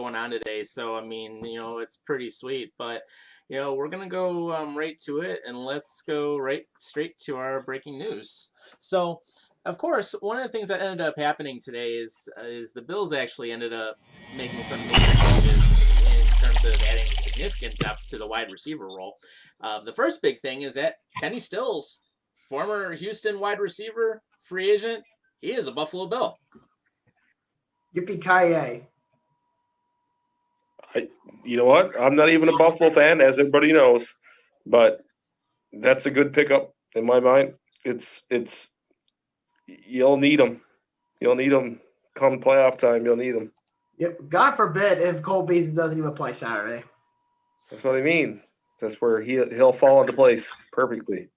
going on today. So, I mean, it's pretty sweet. But, we're going to go right to it, and let's go right straight to our breaking news. So, of course, one of the things that ended up happening today is the Bills actually ended up making some major changes in terms of adding significant depth to the wide receiver role. The first big thing is that Kenny Stills, former Houston wide receiver, free agent, he is a Buffalo Bill. Yippee-ki-yay. You know what? I'm not even a Buffalo fan, as everybody knows, but that's a good pickup in my mind. It's you'll need them. You'll need them come playoff time. You'll need them. Yep. God forbid if Cole Beasley doesn't even play Saturday. That's what I mean. That's where he'll fall into place perfectly.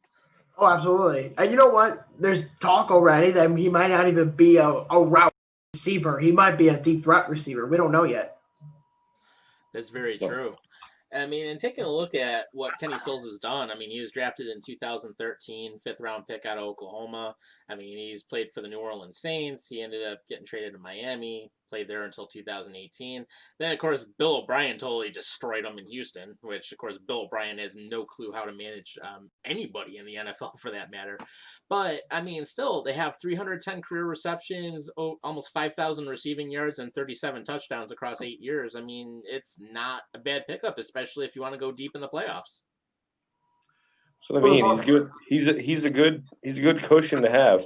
Oh, absolutely. And you know what? There's talk already that he might not even be a route receiver. He might be a deep threat receiver. We don't know yet. That's very true. I mean, and taking a look at what Kenny Stills has done, I mean, he was drafted in 2013, fifth-round pick out of Oklahoma. I mean, he's played for the New Orleans Saints. He ended up getting traded to Miami, played there until 2018. Then, of course, Bill O'Brien totally destroyed him in Houston, which, of course, Bill O'Brien has no clue how to manage anybody in the NFL for that matter. But, I mean, still, they have 310 career receptions, almost 5,000 receiving yards, and 37 touchdowns across 8 years. I mean, it's not a bad pickup, especially if you want to go deep in the playoffs. So I mean, he's good. He's a good cushion to have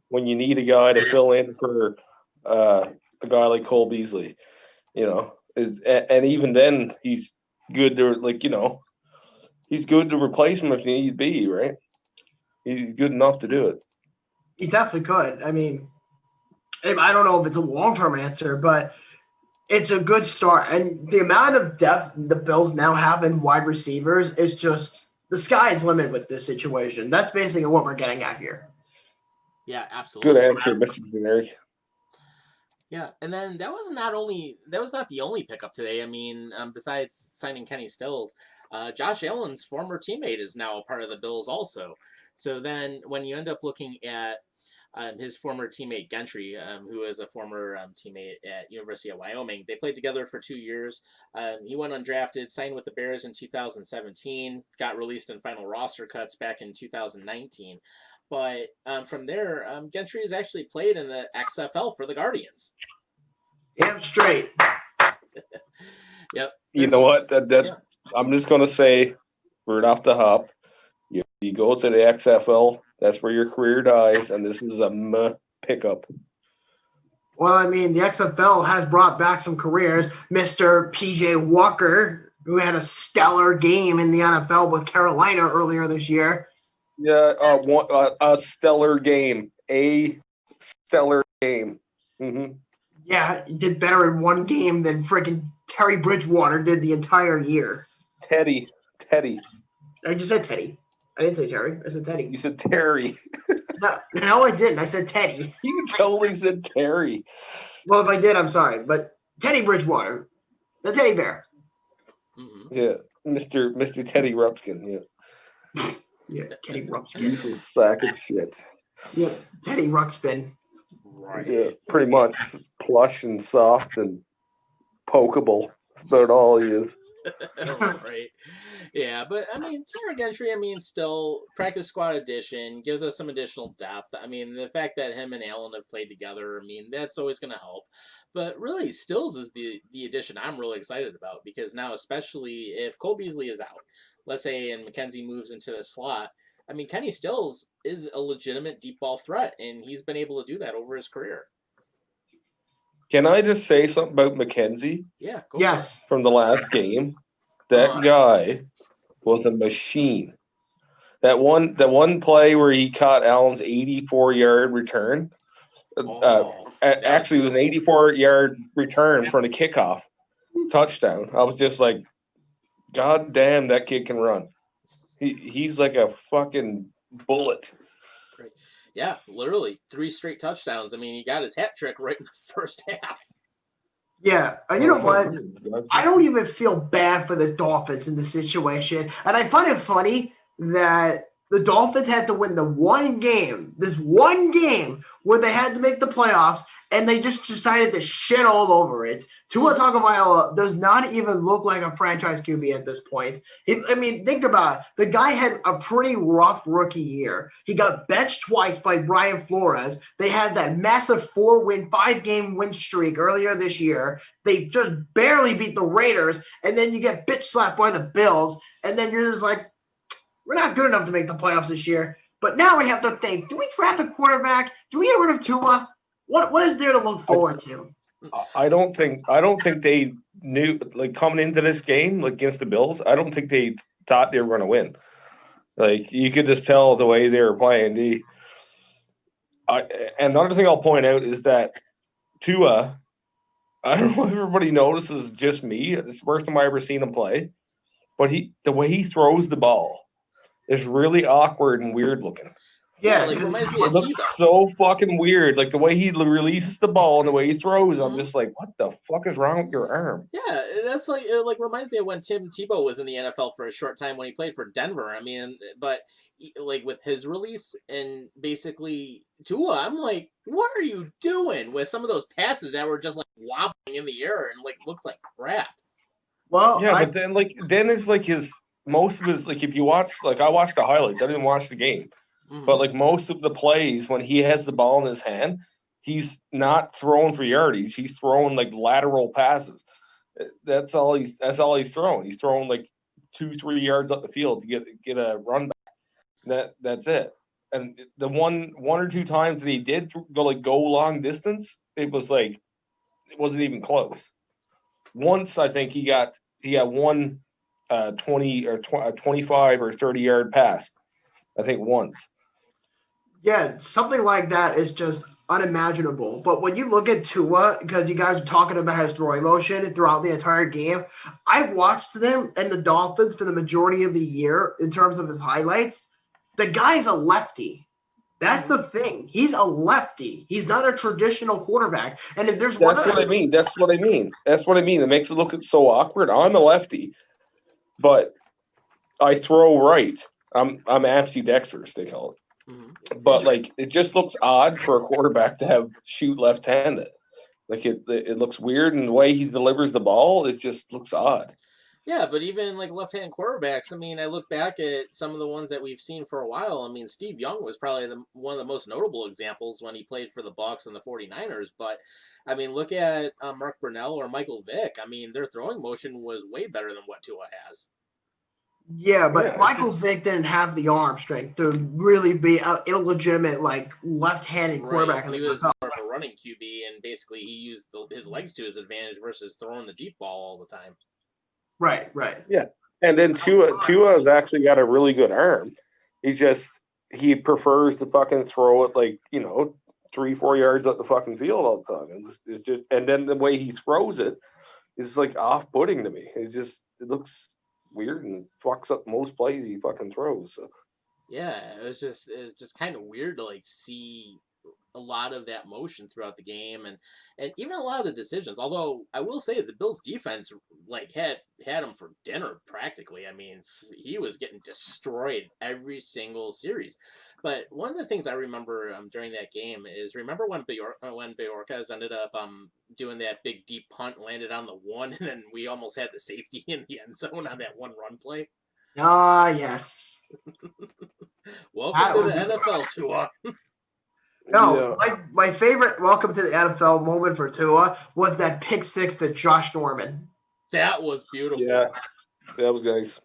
when you need a guy to fill in for a guy like Cole Beasley, and even then he's good to he's good to replace him if need be, right? He's good enough to do it. He definitely could. I mean, I don't know if it's a long-term answer, but it's a good start. And the amount of depth the Bills now have in wide receivers is just the sky's limit with this situation. That's basically what we're getting at here. Yeah, absolutely. Good answer, Mr. Generic. Yeah, and then that was not the only pickup today. I mean, besides signing Kenny Stills, Josh Allen's former teammate is now a part of the Bills also. So then when you end up looking at his former teammate Gentry, who is a former teammate at University of Wyoming, they played together for 2 years. He went undrafted, signed with the Bears in 2017, got released in final roster cuts back in 2019. But from there, Gentry has actually played in the XFL for the Guardians. Damn straight. Yep. You know what? Yeah. I'm just going to say, right off the hop, you go to the XFL, that's where your career dies, and this is a pickup. Well, I mean, the XFL has brought back some careers. Mr. P.J. Walker, who had a stellar game in the NFL with Carolina earlier this year. Yeah, a stellar game. A stellar game. Mm-hmm. Yeah, he did better in one game than freaking Terry Bridgewater did the entire year. Teddy. I just said Teddy. I didn't say Terry. I said Teddy. You said Terry. No, I didn't. I said Teddy. You totally said Terry. Well, if I did, I'm sorry. But Teddy Bridgewater, the teddy bear. Mm-hmm. Yeah, Mr. Teddy Ruxpin. Yeah. Yeah, Teddy Ruxpin. He's a sack of shit. Yeah, Teddy Ruxpin. Right. Yeah, pretty much plush and soft and pokeable. That's about all he is. Right. Yeah, but I mean, Terry Gentry, still practice squad addition, gives us some additional depth. I mean, the fact that him and Allen have played together, that's always going to help. But really, Stills is the addition I'm really excited about, because now, especially if Cole Beasley is out, let's say, and McKenzie moves into the slot, Kenny Stills is a legitimate deep ball threat, and he's been able to do that over his career. Can I just say something about McKenzie? Yeah, go yes. From the last game, that guy was a machine. That one play where he caught Allen's 84-yard return. Actually, it was an 84-yard return from a kickoff touchdown. I was just like, God damn, that kid can run. He's like a fucking bullet. Right. Yeah, literally 3 straight touchdowns. He got his hat trick right in the first half. Yeah, you know what? I don't even feel bad for the Dolphins in this situation. And I find it funny that the Dolphins had to win this one game where they had to make the playoffs, and they just decided to shit all over it. Tua Tagovailoa does not even look like a franchise QB at this point. Think about it. The guy had a pretty rough rookie year. He got benched twice by Brian Flores. They had that massive 5-game win streak earlier this year. They just barely beat the Raiders, and then you get bitch slapped by the Bills, and then you're just like, we're not good enough to make the playoffs this year. But now we have to think, do we draft a quarterback? Do we get rid of Tua? What is there to look forward to? I don't think they knew, like, coming into this game, like, against the Bills, I don't think they thought they were going to win. Like, you could just tell the way they were playing. And another thing I'll point out is that Tua, I don't know if everybody notices, just me. It's the first time I ever seen him play. But the way he throws the ball is really awkward and weird looking. Yeah, like reminds me of Tebow. So fucking weird. Like the way he releases the ball and the way he throws, I'm just like, what the fuck is wrong with your arm? Yeah, that's like it reminds me of when Tim Tebow was in the NFL for a short time when he played for Denver. I mean, but like with his release and basically Tua, I'm like, what are you doing with some of those passes that were just like wobbling in the air and like looked like crap? Well, yeah, but then it's like most of his, like, if you watch, like, I watched the highlights, I didn't watch the game. But, like, most of the plays, when he has the ball in his hand, he's not throwing for yardage. He's throwing, like, lateral passes. That's all he's throwing. He's throwing, like, 2-3 yards up the field to get a run back. That's it. And the one or two times that he did go long distance, it wasn't even close. Once, I think he got one 20 or 25 or 30-yard pass, I think, once. Yeah, something like that is just unimaginable. But when you look at Tua, because you guys are talking about his throwing motion throughout the entire game, I watched them and the Dolphins for the majority of the year in terms of his highlights. The guy's a lefty. That's the thing. He's a lefty. He's not a traditional quarterback. And if there's That's what I mean. It makes it look so awkward. I'm a lefty, but I throw right. I'm ambidextrous, they call it. But like, it just looks odd for a quarterback to shoot left-handed. Like it looks weird, and the way he delivers the ball, it just looks odd. Yeah, but even like left-hand quarterbacks, I mean, I look back at some of the ones that we've seen for a while. I mean, Steve Young was probably one of the most notable examples when he played for the Bucs and the 49ers. But, I mean, look at Mark Brunell or Michael Vick. I mean, their throwing motion was way better than what Tua has. Yeah, but Michael Vick didn't have the arm strength to really be an illegitimate, like, left-handed quarterback. Right. He was more of a running QB, and basically he used his legs to his advantage versus throwing the deep ball all the time. Right. Yeah, and then Tua's actually got a really good arm. He prefers to fucking throw it, like, 3-4 yards up the fucking field all the time. It's just, and then the way he throws it is like off-putting to me. It looks weird and fucks up most plays he fucking throws. So. Yeah, it was just kind of weird to like see a lot of that motion throughout the game and even a lot of the decisions. Although I will say the Bills defense like had him for dinner practically. I mean, he was getting destroyed every single series. But one of the things I remember during that game is remember when Bajorquez ended up doing that big deep punt, landed on the one, and then we almost had the safety in the end zone on that one run play. Ah, yes. Welcome to the NFL, Tua. No, my favorite welcome to the NFL moment for Tua was that pick six to Josh Norman. That was beautiful. Yeah, that was nice.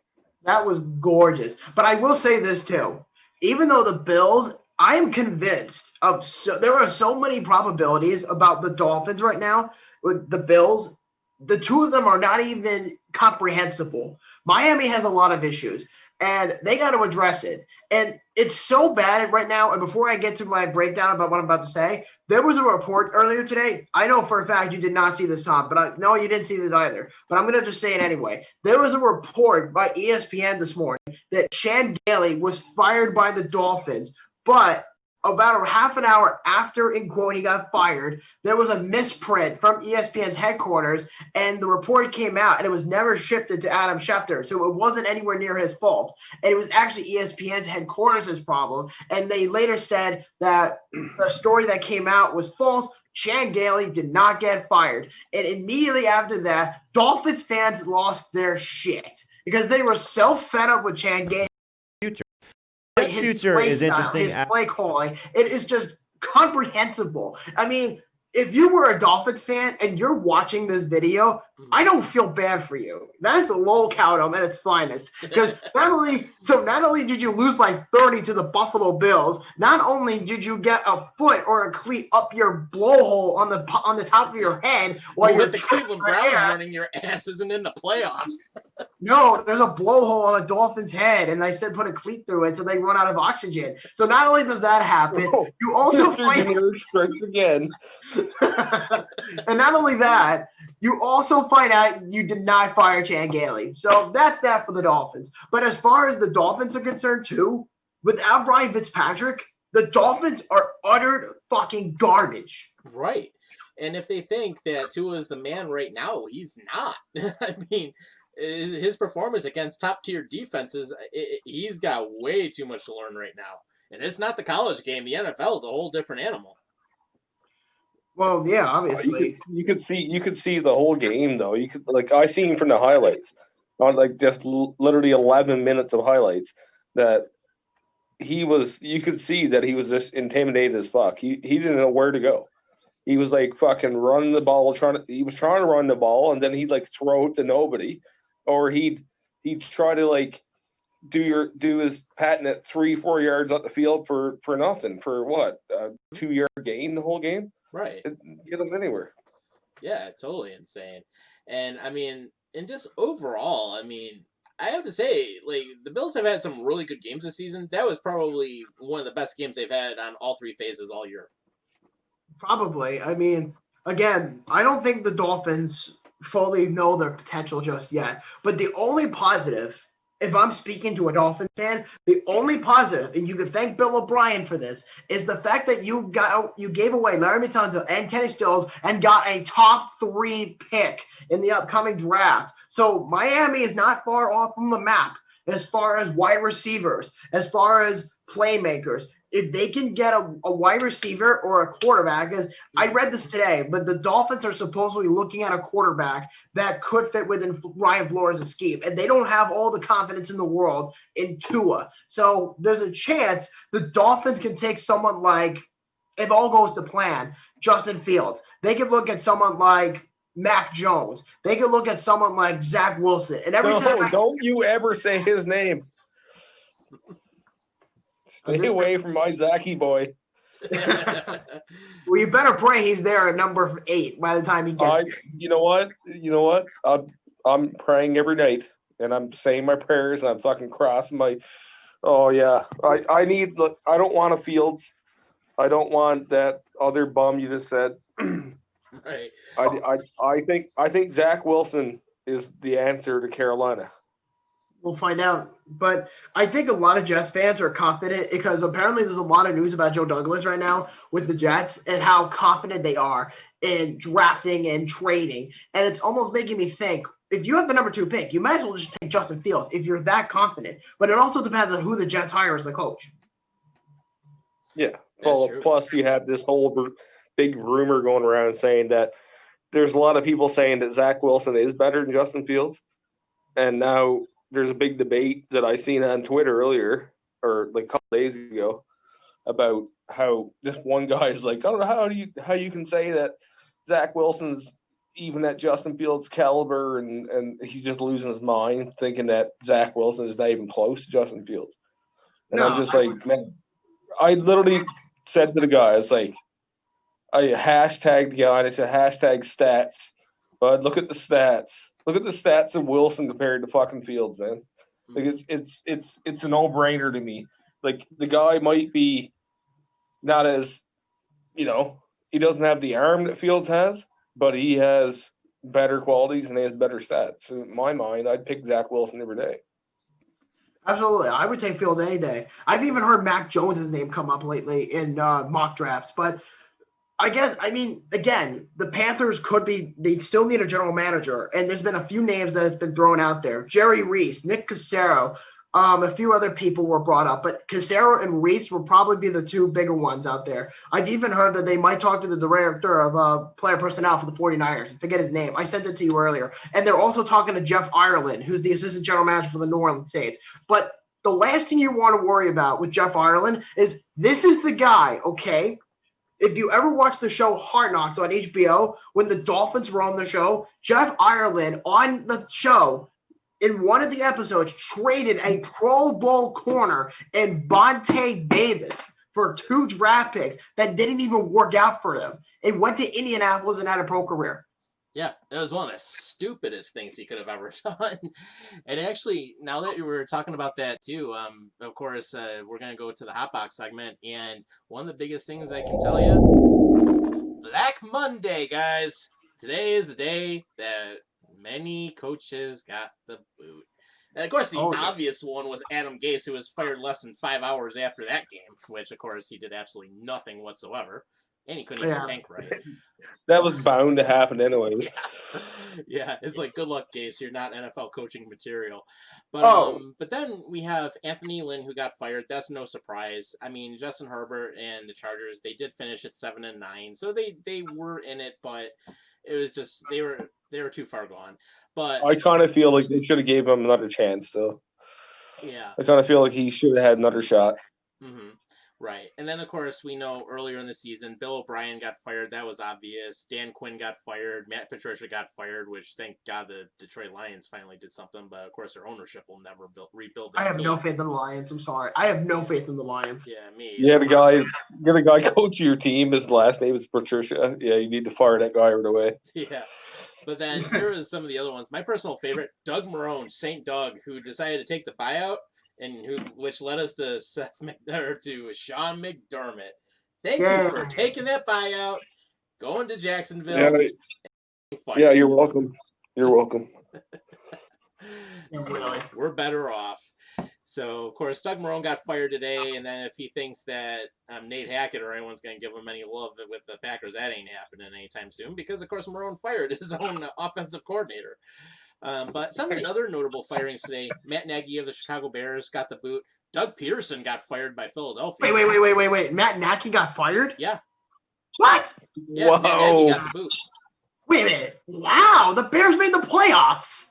That was gorgeous. But I will say this too. Even though the Bills, I am convinced there are so many probabilities about the Dolphins right now with the Bills. The two of them are not even comprehensible. Miami has a lot of issues, and they got to address it. And it's so bad right now. And before I get to my breakdown about what I'm about to say, there was a report earlier today. I know for a fact you did not see this, Tom, but no, you didn't see this either. But I'm going to just say it anyway. There was a report by ESPN this morning that Shan Daly was fired by the Dolphins, but about a half an hour after, in quote, he got fired, there was a misprint from ESPN's headquarters, and the report came out, and it was never shipped to Adam Schefter, so it wasn't anywhere near his fault. And it was actually ESPN's headquarters' problem, and they later said that the story that came out was false, Chan Gailey did not get fired. And immediately after that, Dolphins fans lost their shit because they were so fed up with Chan Gailey. His future is interesting. His play calling. It is just comprehensible. I mean, if you were a Dolphins fan and you're watching this video, I don't feel bad for you. That's a low count at its finest. Because not only did you lose by 30 to the Buffalo Bills, not only did you get a foot or a cleat up your blowhole on the top of your head while you're with the Cleveland Browns running, your ass isn't in the playoffs. No, there's a blowhole on a Dolphin's head, and I said put a cleat through it so they run out of oxygen. So not only does that happen, you also find again. and not only that, you also find out you did not fire Chan Gailey. So that's that for the Dolphins. But as far as the Dolphins are concerned too, without Brian Fitzpatrick, the Dolphins are utter fucking garbage. Right. And if they think that Tua is the man right now, he's not. I mean, his performance against top-tier defenses, he's got way too much to learn right now. And it's not the college game. The NFL is a whole different animal. Well, yeah, obviously. You could see the whole game though. You could I seen from the highlights, on just literally 11 minutes of highlights, that you could see that he was just intimidated as fuck. He didn't know where to go. He was fucking running the ball, he was trying to run the ball, and then he'd throw it to nobody, or he'd try to do his patting at 3-4 yards up the field for nothing, for what, a 2-yard gain the whole game. Right. Get them anywhere. Yeah, totally insane. And I mean, and just overall, I mean, I have to say, the Bills have had some really good games this season. That was probably one of the best games they've had on all three phases all year. Probably. I mean, again, I don't think the Dolphins fully know their potential just yet. But the only positive, if I'm speaking to a Dolphins fan, the only positive, and you can thank Bill O'Brien for this, is the fact that you gave away Larry Tunsil and Kenny Stills and got a top 3 pick in the upcoming draft. So Miami is not far off from the map as far as wide receivers, as far as playmakers. If they can get a wide receiver or a quarterback, as I read this today, but the Dolphins are supposedly looking at a quarterback that could fit within Ryan Flores' scheme, and they don't have all the confidence in the world in Tua. So there's a chance the Dolphins can take someone like, if all goes to plan, Justin Fields. They could look at someone like Mac Jones. They could look at someone like Zach Wilson. And don't you ever say his name. Stay away from my Zachy boy. Well, you better pray he's there at number 8 by the time he gets there. You know what? I'm praying every night, and I'm saying my prayers, and I'm fucking crossing my. Oh yeah, I don't want a Fields. I don't want that other bum you just said. Right. I think Zach Wilson is the answer to Carolina. We'll find out. But I think a lot of Jets fans are confident because apparently there's a lot of news about Joe Douglas right now with the Jets and how confident they are in drafting and trading. And it's almost making me think, if you have the number 2 pick, you might as well just take Justin Fields if you're that confident. But it also depends on who the Jets hire as the coach. Yeah. Plus, you have this whole big rumor going around saying that there's a lot of people saying that Zach Wilson is better than Justin Fields. And now there's a big debate that I seen on Twitter earlier, or a couple days ago, about how this one guy is I don't know how you can say that Zach Wilson's even at Justin Fields' caliber, and he's just losing his mind thinking that Zach Wilson is not even close to Justin Fields. And I'm just man, I literally said to the guy, I hashtagged the guy and I said hashtag stats, but look at the stats. Look at the stats of Wilson compared to fucking Fields, man. It's a no-brainer to me. The guy might be not as, he doesn't have the arm that Fields has, but he has better qualities and he has better stats. So in my mind, I'd pick Zach Wilson every day. Absolutely. I would take Fields any day. I've even heard Mac Jones' name come up lately in mock drafts, but again, the Panthers they still need a general manager, and there's been a few names that have been thrown out there. Jerry Reese, Nick Cassero, A few other people were brought up, but Casero and Reese will probably be the two bigger ones out there. I've even heard that they might talk to the director of player personnel for the 49ers. I forget his name. I sent it to you earlier. And they're also talking to Jeff Ireland, who's the assistant general manager for the New Orleans Saints. But the last thing you want to worry about with Jeff Ireland is this is the guy, okay? If you ever watch the show Hard Knocks on HBO, when the Dolphins were on the show, Jeff Ireland on the show in one of the episodes traded a Pro Bowl corner and Vontae Davis for 2 draft picks that didn't even work out for him. It went to Indianapolis and had a pro career. Yeah, it was one of the stupidest things he could have ever done. And actually, now that you were talking about that too, of course, we're going to go to the Hot Box segment. And one of the biggest things I can tell you, Black Monday, guys. Today is the day that many coaches got the boot. And of course, the obvious one was Adam Gase, who was fired less than 5 hours after that game, which, of course, he did absolutely nothing whatsoever. And he couldn't even tank right. That was bound to happen anyway. Yeah, it's like, good luck, Gase. You're not NFL coaching material. But then we have Anthony Lynn, who got fired. That's no surprise. I mean, Justin Herbert and the Chargers, they did finish at 7-9, so they were in it, but it was just they were too far gone. But I kind of feel like they should have gave him another chance, though. Yeah, I kind of feel like he should have had another shot. Mm-hmm. Right. And then, of course, we know earlier in the season, Bill O'Brien got fired. That was obvious. Dan Quinn got fired. Matt Patricia got fired, which, thank God, the Detroit Lions finally did something. But, of course, their ownership will never rebuild that I have team. no faith in the Lions. I'm sorry. I have no faith in the Lions. Yeah, me. You had a guy coach your team. His last name is Patricia. Yeah, you need to fire that guy right away. Yeah. But then here are some of the other ones. My personal favorite, Doug Marrone, St. Doug, who decided to take the buyout. Which led us to Sean McDermott. Thank you for taking that buyout, going to Jacksonville. Yeah, you're welcome. You're welcome. We're better off. So, of course, Doug Marrone got fired today, and then if he thinks that Nate Hackett or anyone's going to give him any love with the Packers, that ain't happening anytime soon because, of course, Marrone fired his own offensive coordinator. But some of the other notable firings today, Matt Nagy of the Chicago Bears got the boot. Doug Peterson got fired by Philadelphia. Wait. Matt Nagy got fired? Yeah. What? Yeah, Matt Nagy got the boot. Wait a minute. Wow, the Bears made the playoffs.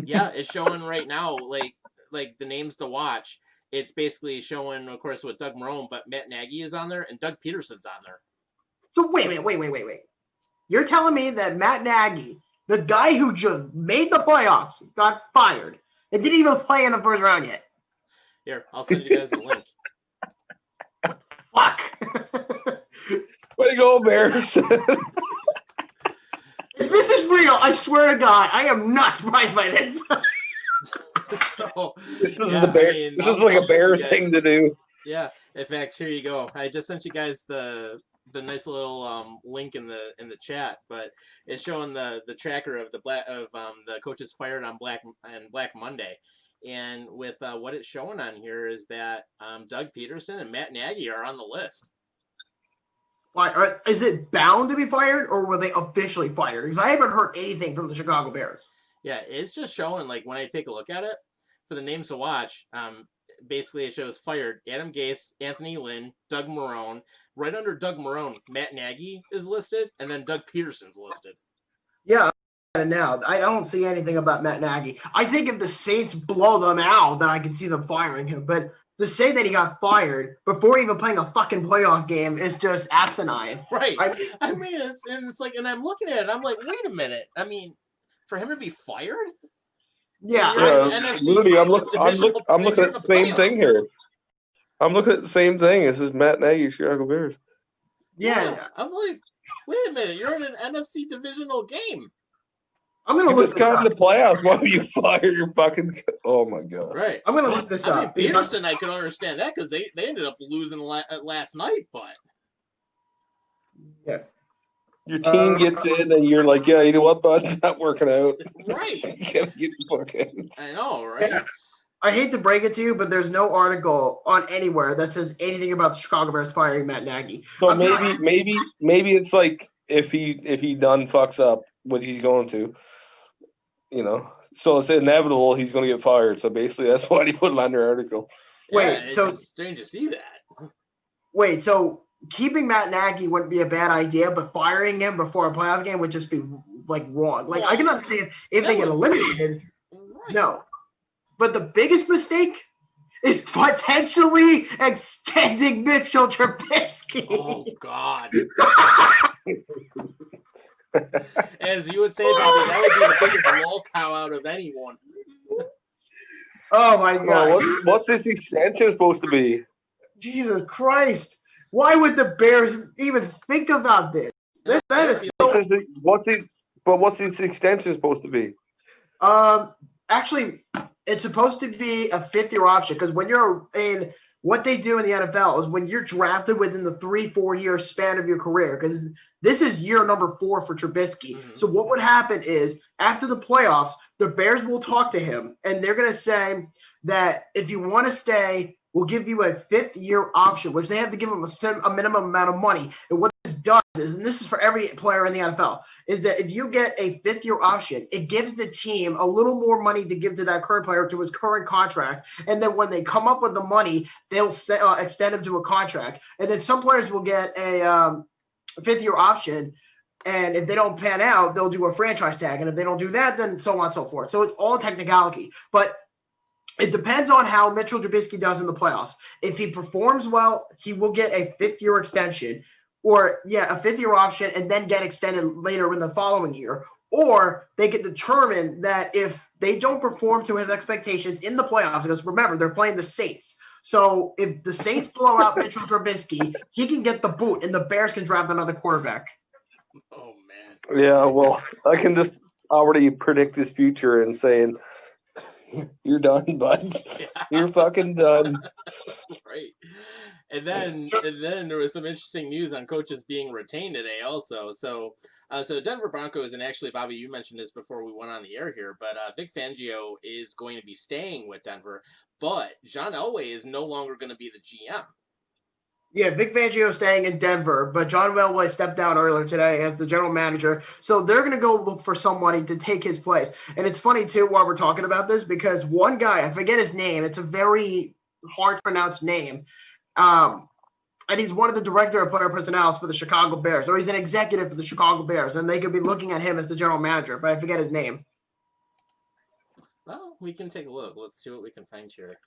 Yeah, it's showing right now, like the names to watch. It's basically showing, of course, with Doug Marrone, but Matt Nagy is on there and Doug Peterson's on there. So wait. You're telling me that Matt Nagy, the guy who just made the playoffs, got fired and didn't even play in the first round yet? Here, I'll send you guys the link. Fuck. Way to go, Bears. If this is real, I swear to God, I am not surprised by this. So, this is like a Bears thing to do. Yeah, in fact, here you go. I just sent you guys the nice little link in the chat, but it's showing the tracker of the coaches fired on Black Monday, and with what it's showing on here is that Doug Peterson and Matt Nagy are on the list. Is it bound to be fired, or were they officially fired? Because I haven't heard anything from the Chicago Bears. Yeah, it's just showing, like, when I take a look at it, for the names to watch, basically it shows fired Adam Gase, Anthony Lynn, Doug Marrone. Right under Doug Marrone, Matt Nagy is listed, and then Doug Peterson's listed. Yeah, now I don't see anything about Matt Nagy. I think if the Saints blow them out, then I can see them firing him. But to say that he got fired before even playing a fucking playoff game is just asinine. Right. I mean, it's like, and I'm looking at it, I'm like, wait a minute. I mean, for him to be fired? Yeah. Rudy, I'm looking at the same thing here. I'm looking at the same thing. This is Matt Nagy, Chicago Bears. Yeah. I'm like, wait a minute. You're in an NFC divisional game. I'm going to look this up. You just got in the playoffs. Why would you fire your fucking... Oh, my God. Right. I'm going to look this up. Peterson, I can understand that because they ended up losing last night, but... Yeah. Your team gets in and you're like, yeah, you know what, bud? It's not working out. Right. You can't get fucking... I know, right? Yeah. I hate to break it to you, but there's no article on anywhere that says anything about the Chicago Bears firing Matt Nagy. So maybe it's like if he done fucks up, which he's going to, So it's inevitable he's going to get fired. So basically, that's why he put it on their article. It's strange to see that. Wait, so keeping Matt Nagy wouldn't be a bad idea, but firing him before a playoff game would just be wrong. I can understand if they get eliminated. Right. No, but the biggest mistake is potentially extending Mitchell Trubisky. Oh God. As you would say, Bobby, that would be the biggest lol cow out of anyone. Oh my God! What's this extension supposed to be? Jesus Christ! Why would the Bears even think about this? What's this extension supposed to be? Actually, it's supposed to be a 5th-year option because when you're in what they do in the NFL is when you're drafted within the 3-4 year span of your career, because this is year number 4 for Trubisky. Mm-hmm. So what would happen is after the playoffs, the Bears will talk to him and they're going to say that if you want to stay, we'll give you a 5th-year option, which they have to give him a minimum amount of money. And what this does is, and this is for every player in the NFL, is that if you get a 5th-year option, it gives the team a little more money to give to that current player to his current contract. And then when they come up with the money, they'll extend him to a contract. And then some players will get a 5th-year option. And if they don't pan out, they'll do a franchise tag. And if they don't do that, then so on and so forth. So it's all technicality. But it depends on how Mitchell Trubisky does in the playoffs. If he performs well, he will get a 5th-year extension or, a 5th-year option and then get extended later in the following year. Or they can determine that if they don't perform to his expectations in the playoffs, because remember, they're playing the Saints. So if the Saints blow out Mitchell Trubisky, he can get the boot and the Bears can draft another quarterback. Oh, man. Yeah, well, I can just already predict his future and saying – you're done, bud. Yeah. You're fucking done. Right. And then there was some interesting news on coaches being retained today also. So Denver Broncos, and actually, Bobby, you mentioned this before we went on the air here, but Vic Fangio is going to be staying with Denver, but John Elway is no longer going to be the GM. Yeah, Vic Fangio is staying in Denver, but John Elway stepped down earlier today as the general manager. So they're going to go look for somebody to take his place. And it's funny, too, while we're talking about this, because one guy, I forget his name. It's a very hard to pronounce name. And he's one of the director of player personnel for the Chicago Bears, or he's an executive for the Chicago Bears. And they could be looking at him as the general manager, but I forget his name. Well, we can take a look. Let's see what we can find here.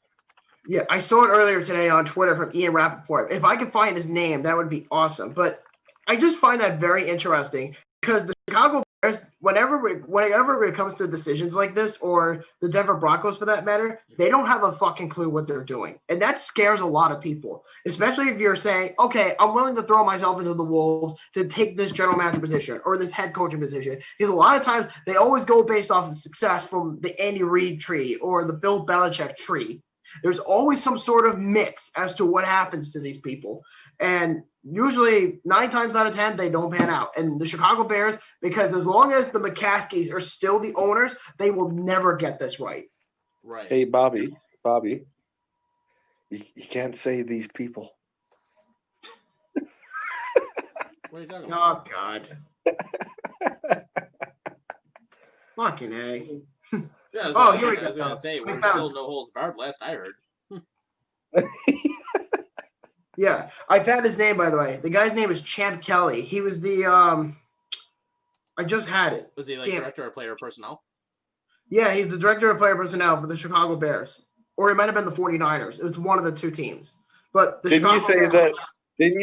Yeah, I saw it earlier today on Twitter from Ian Rappaport. If I could find his name, that would be awesome. But I just find that very interesting because the Chicago Bears, whenever it comes to decisions like this, or the Denver Broncos for that matter, they don't have a fucking clue what they're doing. And that scares a lot of people, especially if you're saying, okay, I'm willing to throw myself into the wolves to take this general manager position or this head coaching position. Because a lot of times they always go based off of success from the Andy Reid tree or the Bill Belichick tree. There's always some sort of mix as to what happens to these people. And usually 9 times out of 10, they don't pan out. And the Chicago Bears, because as long as the McCaskies are still the owners, they will never get this right. Right. Hey, Bobby, you can't say these people. What are you talking about? Oh, God. Fucking A. Yeah, here we go. I was going to say, we're still no holds barred, last I heard. Yeah, I found his name, by the way. The guy's name is Champ Kelly. He was the I just had it. Was he director of player personnel? Yeah, he's the director of player personnel for the Chicago Bears. Or it might have been the 49ers. It was one of the 2 teams. But the Didn't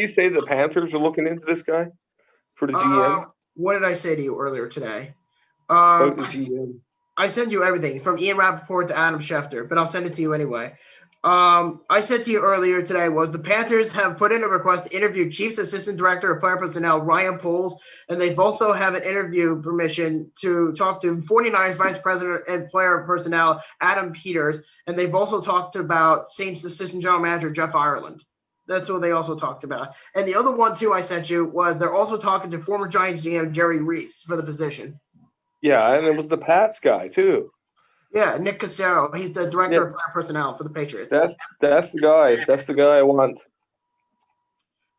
you say the Panthers are looking into this guy for the GM? What did I say to you earlier today? About the GM. I send you everything from Ian Rappaport to Adam Schefter, but I'll send it to you anyway. I said to you earlier today was the Panthers have put in a request to interview Chiefs Assistant Director of Player Personnel Ryan Poles, and they've also have an interview permission to talk to 49ers Vice President and Player Personnel Adam Peters, and they've also talked about Saints Assistant General Manager Jeff Ireland. That's what they also talked about. And the other one, too, I sent you was they're also talking to former Giants GM Jerry Reese for the position. Yeah, and it was the Pats guy, too. Yeah, Nick Cassero. He's the director of player personnel for the Patriots. That's the guy. That's the guy I want.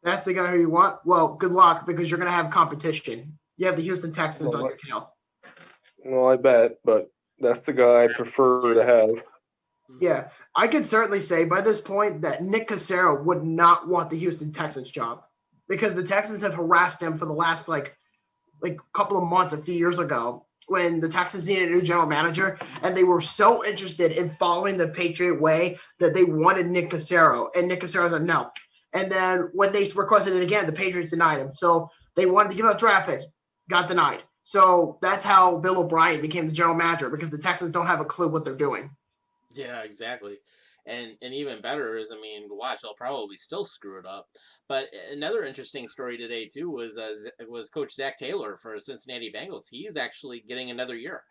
That's the guy who you want? Well, good luck because you're going to have competition. You have the Houston Texans on your tail. Well, I bet, but That's the guy I prefer to have. Yeah, I can certainly say by this point that Nick Cassero would not want the Houston Texans job because the Texans have harassed him for the last like couple of months a few years ago when the Texans needed a new general manager and they were so interested in following the Patriot way that they wanted Nick Cassero and Nick Cassero said no. And then when they requested it again, the Patriots denied him. So they wanted to give out draft picks, got denied. So that's how Bill O'Brien became the general manager because the Texans don't have a clue what they're doing. Yeah, exactly. And even better is, I mean, watch, they'll probably still screw it up. But another interesting story today too was Coach Zach Taylor for Cincinnati Bengals. He's actually getting another year.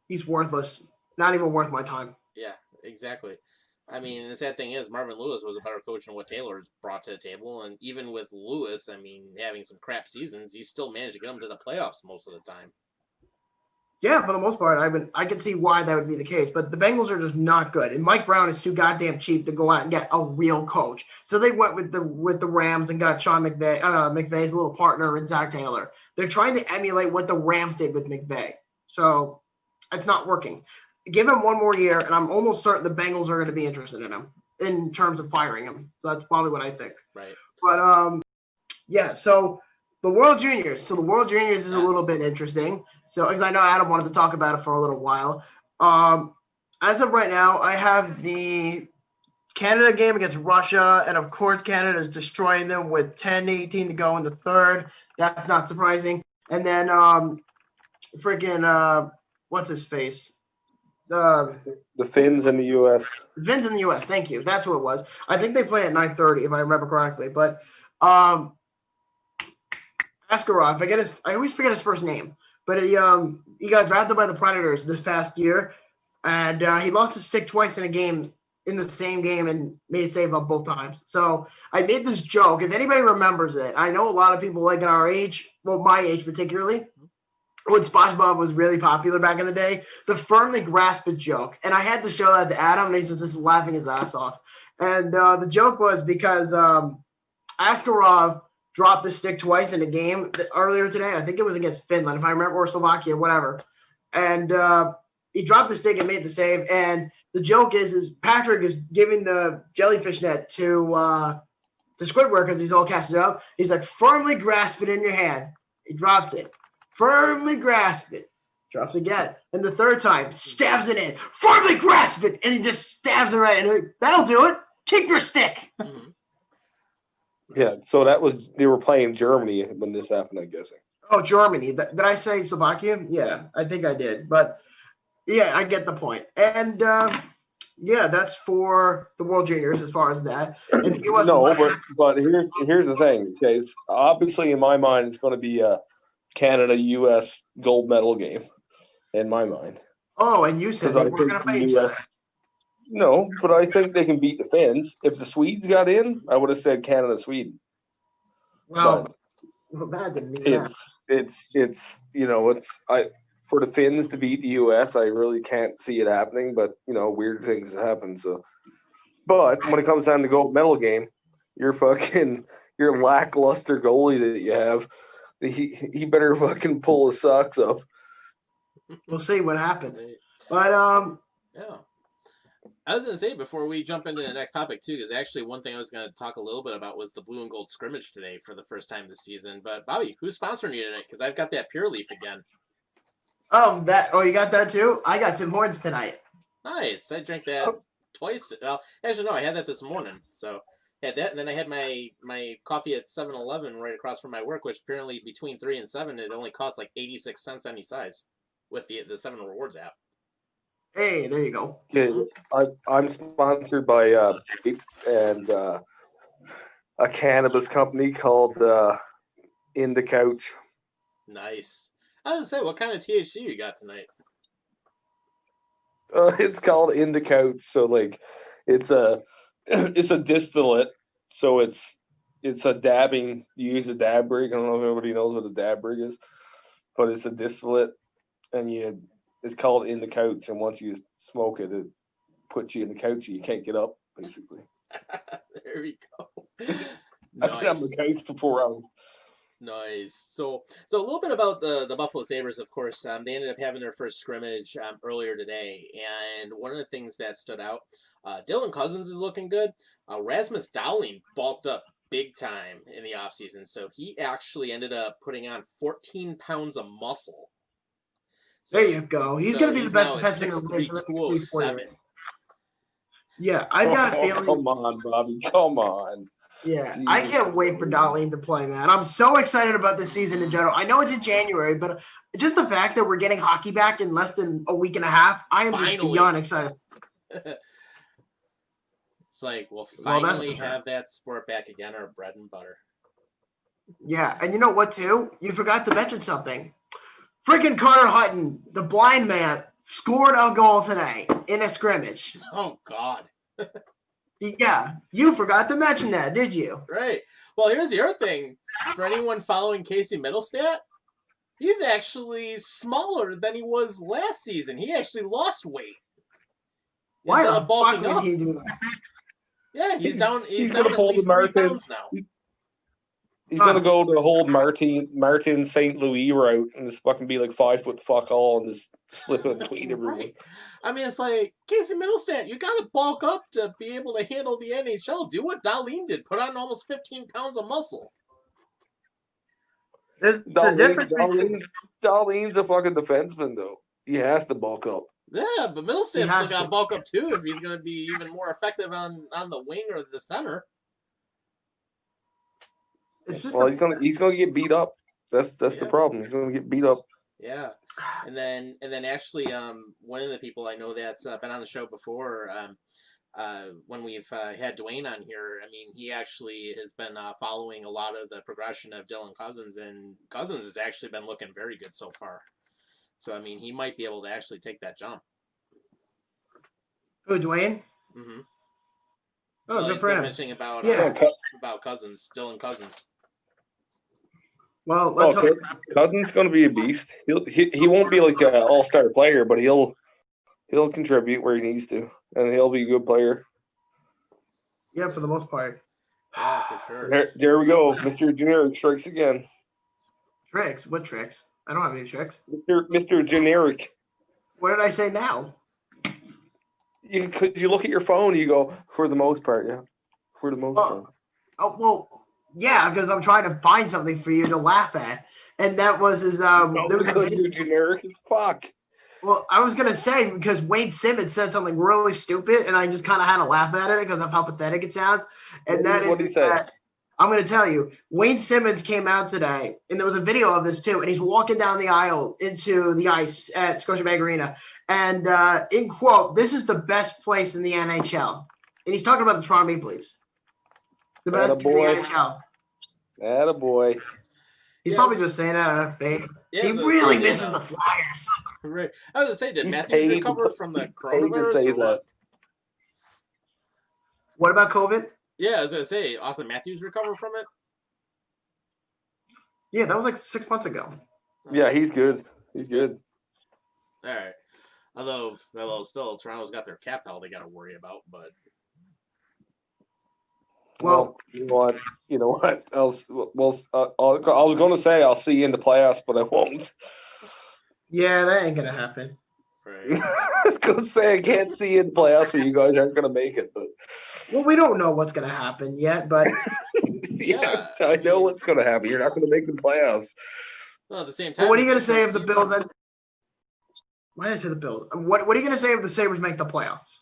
He's worthless. Not even worth my time. Yeah, exactly. I mean, the sad thing is, Marvin Lewis was a better coach than what Taylor's brought to the table. And even with Lewis, I mean, having some crap seasons, he still managed to get them to the playoffs most of the time. Yeah, for the most part, I can see why that would be the case. But the Bengals are just not good, and Mike Brown is too goddamn cheap to go out and get a real coach. So they went with the Rams and got Sean McVay, McVay's little partner in Zach Taylor. They're trying to emulate what the Rams did with McVay. So it's not working. Give him one more year, and I'm almost certain the Bengals are going to be interested in him in terms of firing him. So that's probably what I think. Right. But yeah. So the World Juniors. So the World Juniors is a little bit interesting. So, because I know Adam wanted to talk about it for a little while. As of right now, I have the Canada game against Russia, and of course, Canada is destroying them with 10-18 to go in the third. That's not surprising. And then, what's his face? The Finns in the U.S. Finns in the U.S. Thank you. That's who it was. I think they play at 9:30, if I remember correctly. But Askarov, I always forget his first name. But he got drafted by the Predators this past year, and he lost his stick twice in the same game, and made a save on both times. So I made this joke. If anybody remembers it, I know a lot of people like in our age, well, my age particularly, when SpongeBob was really popular back in the day, the firmly grasp it joke. And I had to show that to Adam, and he's just laughing his ass off. And the joke was because Askarov dropped the stick twice in a game earlier today. I think it was against Finland, if I remember, or Slovakia, whatever. And he dropped the stick and made the save. And the joke is Patrick is giving the jellyfish net to Squidward because he's all casted up. He's like, firmly grasp it in your hand. He drops it. Firmly grasp it. Drops again. And the third time, stabs it in. Firmly grasp it. And he just stabs it right. And like, that'll do it. Keep your stick. Mm-hmm. Yeah, so they were playing Germany when this happened, I'm guessing. Oh, Germany. Did I say Slovakia? Yeah, I think I did. But, yeah, I get the point. And, yeah, that's for the World Juniors as far as that. And but here's the thing. Okay, obviously, in my mind, it's going to be a Canada-U.S. gold medal game, in my mind. Oh, and you said they were going to play each other. No, but I think they can beat the Finns. If the Swedes got in, I would have said Canada-Sweden. Well, that didn't mean that. It's for the Finns to beat the U.S., I really can't see it happening, but, weird things happen. So, but when it comes down to gold medal game, your lackluster goalie that you have, he better fucking pull his socks up. We'll see what happens. But, yeah. I was going to say before we jump into the next topic, too, because actually one thing I was going to talk a little bit about was the blue and gold scrimmage today for the first time this season. But, Bobby, who's sponsoring you tonight? Because I've got that Pure Leaf again. Oh, you got that, too? I got Tim Hortons tonight. Nice. I drank that twice. Well, actually, no, I had that this morning. So, I had that, and then I had my coffee at 7-Eleven right across from my work, which apparently between 3 and 7, it only costs like 86 cents any size with the 7 Rewards app. Hey, there you go. Yeah, I'm sponsored by and a cannabis company called In the Couch. Nice. I was going to say, what kind of THC you got tonight? It's called In the Couch, so like it's a distillate, so it's a dabbing. You use a dab rig. I don't know if everybody knows what a dab rig is, but it's a distillate, and it's called In the Couch, and once you smoke it, it puts you in the couch and you can't get up, basically. There we go. I've been on the couch for 4 hours. Nice. So a little bit about the Buffalo Sabres, of course. They ended up having their first scrimmage earlier today, and one of the things that stood out, Dylan Cousins is looking good. Rasmus Dowling bulked up big time in the offseason, so he actually ended up putting on 14 pounds of muscle. So, there you go. He's going to be the best now at defenseman in the league 6'3", for the next 3-4 207. years. Yeah, I've got a feeling. Come on, Bobby. Come on. Yeah, Jesus. I can't wait for Darlene to play, man. I'm so excited about this season in general. I know it's in January, but just the fact that we're getting hockey back in less than a week and a half, I am just beyond excited. It's like we'll finally have that sport back again, our bread and butter. Yeah, and you know what, too? You forgot to mention something. Freaking Carter Hutton, the blind man, scored a goal today in a scrimmage. Oh, God. Yeah, you forgot to mention that, did you? Right. Well, here's the other thing. For anyone following Casey Middlestat, he's actually smaller than he was last season. He actually lost weight. Why Instead the of bulking fuck up. did he do that? Yeah, he's down at least hold 3 pounds now. He's gonna go to the whole Martin St. Louis route and just fucking be like 5 foot fuck all and just slip in between everyone. Right. I mean, it's like, Casey Middlestat, you got to bulk up to be able to handle the NHL. Do what Darlene did. Put on almost 15 pounds of muscle. There's the difference between... Darlene's a fucking defenseman, though. He has to bulk up. Yeah, but Middlestat's still got to bulk up, too, if he's going to be even more effective on the wing or the center. It's just he's gonna get beat up. That's the problem. He's gonna get beat up. Yeah, and then actually, one of the people I know that's been on the show before, when we've had Dwayne on here, I mean, he actually has been following a lot of the progression of Dylan Cousins, and Cousins has actually been looking very good so far. So I mean, he might be able to actually take that jump. Who, Dwayne? Mm-hmm. Oh, well, good he's for been him. mentioning about Cousins, Dylan Cousins. Well, let's hope. Cousins going to be a beast. He won't be like an all-star player, but he'll contribute where he needs to, and he'll be a good player. Yeah, for the most part. Yeah, for sure. There we go. Mr. Generic strikes again. Tricks? What tricks? I don't have any tricks. Mr. Generic. What did I say now? You look at your phone and you go, for the most part, yeah. For the most part. Oh, well, yeah, because I'm trying to find something for you to laugh at. And that was his there was a video. Generic as fuck. Well, I was gonna say because Wayne Simmons said something really stupid, and I just kind of had to laugh at it because of how pathetic it sounds. And what did he say? That I'm gonna tell you, Wayne Simmons came out today, and there was a video of this too. And he's walking down the aisle into the ice at Scotiabank Arena, and in quote, "This is the best place in the NHL," and he's talking about the Toronto Maple Leafs, the best in the NHL. Attaboy. He's probably just saying that out of faith. Yeah, he really misses the Flyers. Right. I was gonna say, did Matthews recover from the coronavirus or what? What about COVID? Yeah, I was gonna say, Austin Matthews recover from it? Yeah, that was like 6 months ago. Yeah, he's good. He's good. All right. Although still, Toronto's got their cap hell they got to worry about, but. Well, you know what? I was going to say I'll see you in the playoffs, but I won't. Yeah, that ain't gonna happen. Right. I was going to say I can't see you in the playoffs, but you guys aren't going to make it. But well, we don't know what's gonna happen yet, but yeah, I know what's going to happen. You're not going to make the playoffs. Well, at the same time, what are you gonna say if the Bills? Why did I say the Bills? What are you gonna say if the Sabres make the playoffs?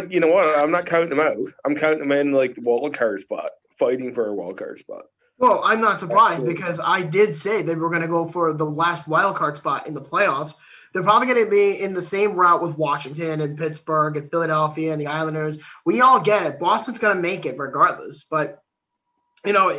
You know what? I'm not counting them out. I'm counting them in like the wild card spot, fighting for a wild card spot. Well, I'm not surprised because I did say they were going to go for the last wild card spot in the playoffs. They're probably going to be in the same route with Washington and Pittsburgh and Philadelphia and the Islanders. We all get it. Boston's going to make it regardless. But, you know,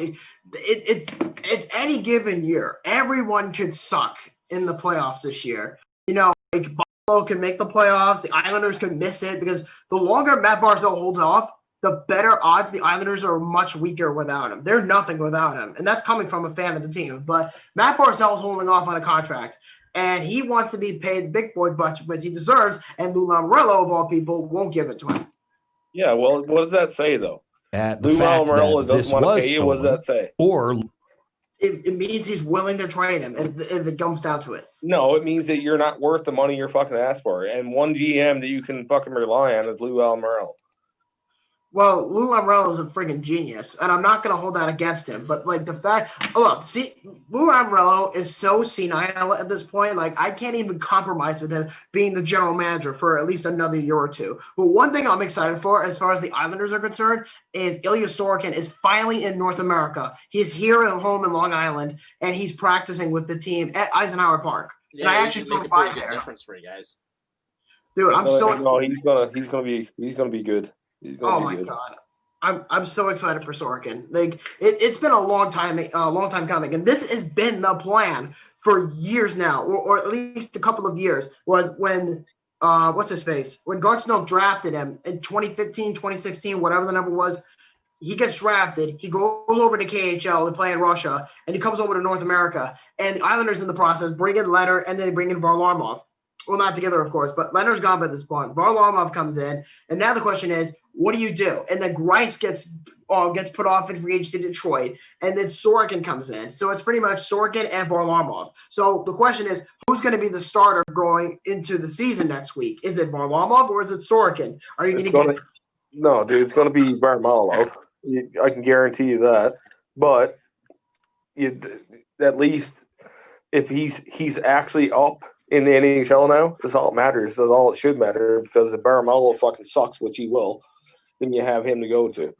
it's any given year. Everyone could suck in the playoffs this year. You know, like Buffalo can make the playoffs. The Islanders could miss it because the longer Matt Barzal holds off, the better odds the Islanders are much weaker without him. They're nothing without him. And that's coming from a fan of the team. But Matt Barzal is holding off on a contract. And he wants to be paid big boy budget, which he deserves. And Lou Lamoriello, of all people, won't give it to him. Yeah, well, what does that say, though? At the Lou fact Lamoriello that doesn't this want to was pay you. What does that say? Or It means he's willing to trade him if it comes down to it. No, it means that you're not worth the money you're fucking asked for. And one GM that you can fucking rely on is Lou Almirola. Well, Lou Lamoriello is a freaking genius, and I'm not going to hold that against him. But, like, the fact – look, see, Lou Lamoriello is so senile at this point. Like, I can't even compromise with him being the general manager for at least another year or two. But one thing I'm excited for as far as the Islanders are concerned is Ilya Sorokin is finally in North America. He's here at home in Long Island, and he's practicing with the team at Eisenhower Park. Yeah, and I he actually should make a by pretty good there. difference for you guys. Dude, I'm so no, he's gonna be good. He's gonna Oh be my good. God. I'm so excited for Sorokin. Like it's been a long time coming, and this has been the plan for years now, or at least a couple of years. Was when what's his face? When Gartsnow drafted him in 2015, 2016, whatever the number was, he gets drafted. He goes over to KHL to play in Russia, and he comes over to North America. And the Islanders in the process bring in Leonard, and then they bring in Varlamov. Well, not together, of course, but Leonard's gone by this point. Varlamov comes in, and now the question is, what do you do? And then Grice gets put off in free agency to Detroit, and then Sorokin comes in. So it's pretty much Sorokin and Varlamov. So the question is, who's going to be the starter going into the season next week? Is it Varlamov or is it Sorokin? Are you going to get? No, dude, it's going to be Varlamov. I can guarantee you that. But at least if he's actually up in the NHL now, that's all that matters. That's all it should matter, because if Baramalo fucking sucks, which he will, then you have him to go to.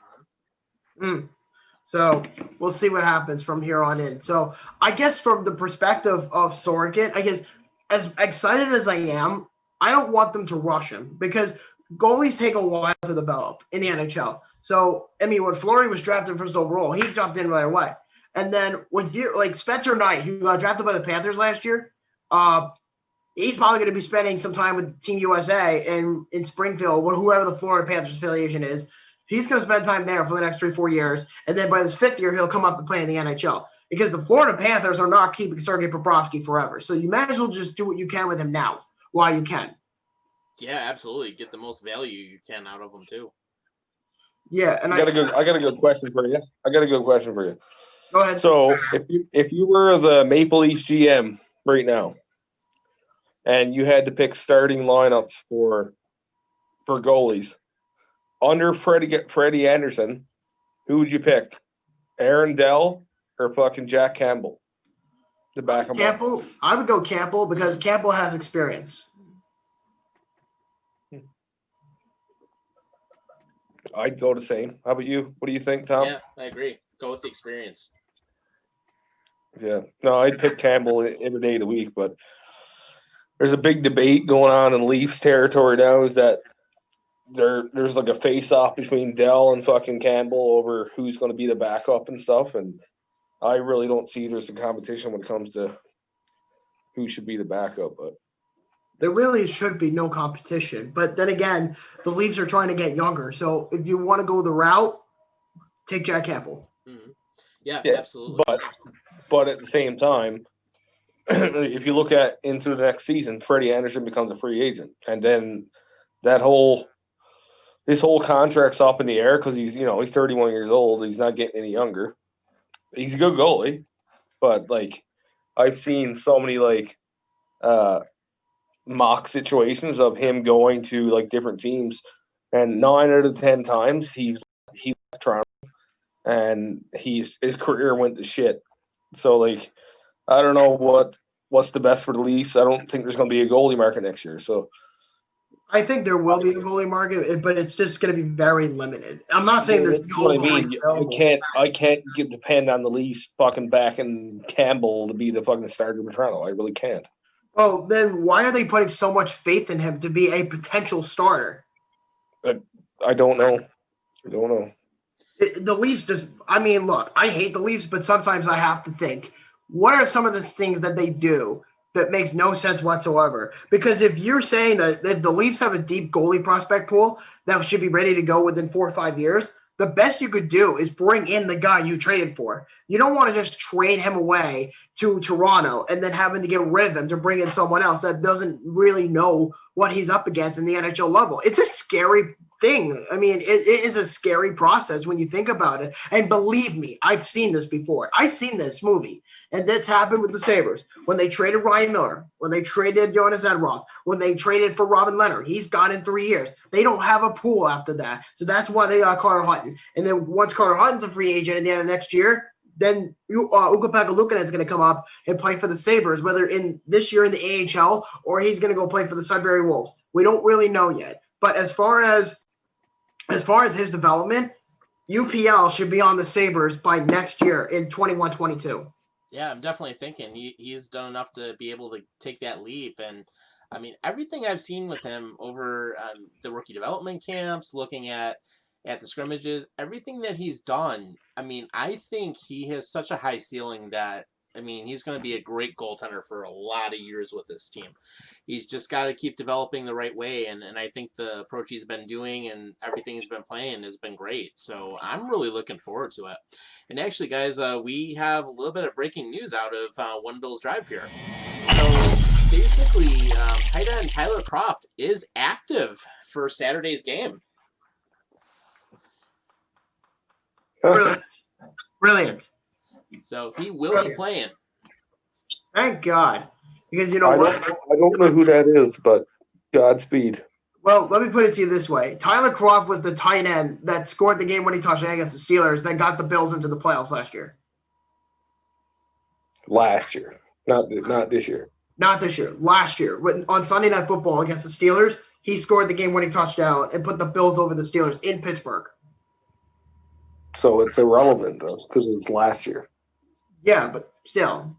So we'll see what happens from here on in. So I guess from the perspective of Sorokin, I guess as excited as I am, I don't want them to rush him because goalies take a while to develop in the NHL. So, I mean, when Fleury was drafted first overall, he jumped in right away. And then when like Spencer Knight, who got drafted by the Panthers last year, he's probably going to be spending some time with Team USA in Springfield, or whoever the Florida Panthers affiliation is. He's going to spend time there for the next 3-4 years. And then by his fifth year, he'll come up and play in the NHL, because the Florida Panthers are not keeping Sergei Bobrovsky forever. So you might as well just do what you can with him now while you can. Yeah, absolutely. Get the most value you can out of him too. Yeah, and I got a good question for you. Go ahead. So if you were the Maple Leafs GM right now, and you had to pick starting lineups for goalies under Freddie Anderson, who would you pick? Aaron Dell or fucking Jack Campbell? To back him up. I would go Campbell because Campbell has experience. I'd go the same. How about you? What do you think, Tom? Yeah, I agree. Go with the experience. Yeah. No, I'd pick Campbell every day of the week, but there's a big debate going on in Leafs territory now, is that there's like a face-off between Dell and fucking Campbell over who's going to be the backup and stuff, and I really don't see there's a competition when it comes to who should be the backup, but there really should be no competition. But then again, the Leafs are trying to get younger. So if you want to go the route, take Jack Campbell. Mm-hmm. Yeah, absolutely. But at the same time, if you look at into the next season, Freddie Anderson becomes a free agent. And then his whole contract's up in the air because he's 31 years old. He's not getting any younger. He's a good goalie. But, like, I've seen so many, like, mock situations of him going to like different teams, and 9 out of 10 times he left Toronto and his career went to shit. So like I don't know what's the best for the Leafs. I don't think there's going to be a goalie market next year. So I think there will be a goalie market, but it's just going to be very limited. I'm not saying there's no what I mean. I can't depend on the Leafs fucking backing Campbell to be the fucking starter for Toronto. I really can't. Well, then why are they putting so much faith in him to be a potential starter? I don't know. The Leafs look, I hate the Leafs, but sometimes I have to think, what are some of the things that they do that makes no sense whatsoever? Because if you're saying that if the Leafs have a deep goalie prospect pool that should be ready to go within 4 or 5 years, the best you could do is bring in the guy you traded for. You don't want to just trade him away to Toronto and then having to get rid of him to bring in someone else that doesn't really know what he's up against in the NHL level. It's a scary thing. I mean, it is a scary process when you think about it. And believe me, I've seen this before. I've seen this movie. And that's happened with the Sabres. When they traded Ryan Miller, when they traded Jonas Edroth, when they traded for Robin Leonard, he's gone in 3 years. They don't have a pool after that. So that's why they got Carter Hutton. And then once Carter Hutton's a free agent at the end of next year, then Ukko-Pekka Luukkonen is going to come up and play for the Sabres, whether in this year in the AHL or he's going to go play for the Sudbury Wolves. We don't really know yet. But as far as his development, UPL should be on the Sabres by next year in 21-22. Yeah, I'm definitely thinking he's done enough to be able to take that leap. And, I mean, everything I've seen with him over the rookie development camps, looking at the scrimmages, everything that he's done, I mean, I think he has such a high ceiling that, I mean, he's going to be a great goaltender for a lot of years with this team. He's just got to keep developing the right way, and I think the approach he's been doing and everything he's been playing has been great. So I'm really looking forward to it. And actually, guys, we have a little bit of breaking news out of One Bills Drive here. So basically, tight end Tyler Croft is active for Saturday's game. Brilliant. So he will be playing. Thank God. Because you know what? I don't know who that is, but Godspeed. Well, let me put it to you this way. Tyler Croft was the tight end that scored the game-winning touchdown against the Steelers that got the Bills into the playoffs last year. Last year. Not this year. Not this year. Last year. On Sunday Night Football against the Steelers, he scored the game-winning touchdown and put the Bills over the Steelers in Pittsburgh. So it's irrelevant, though, because it's last year. Yeah, but still,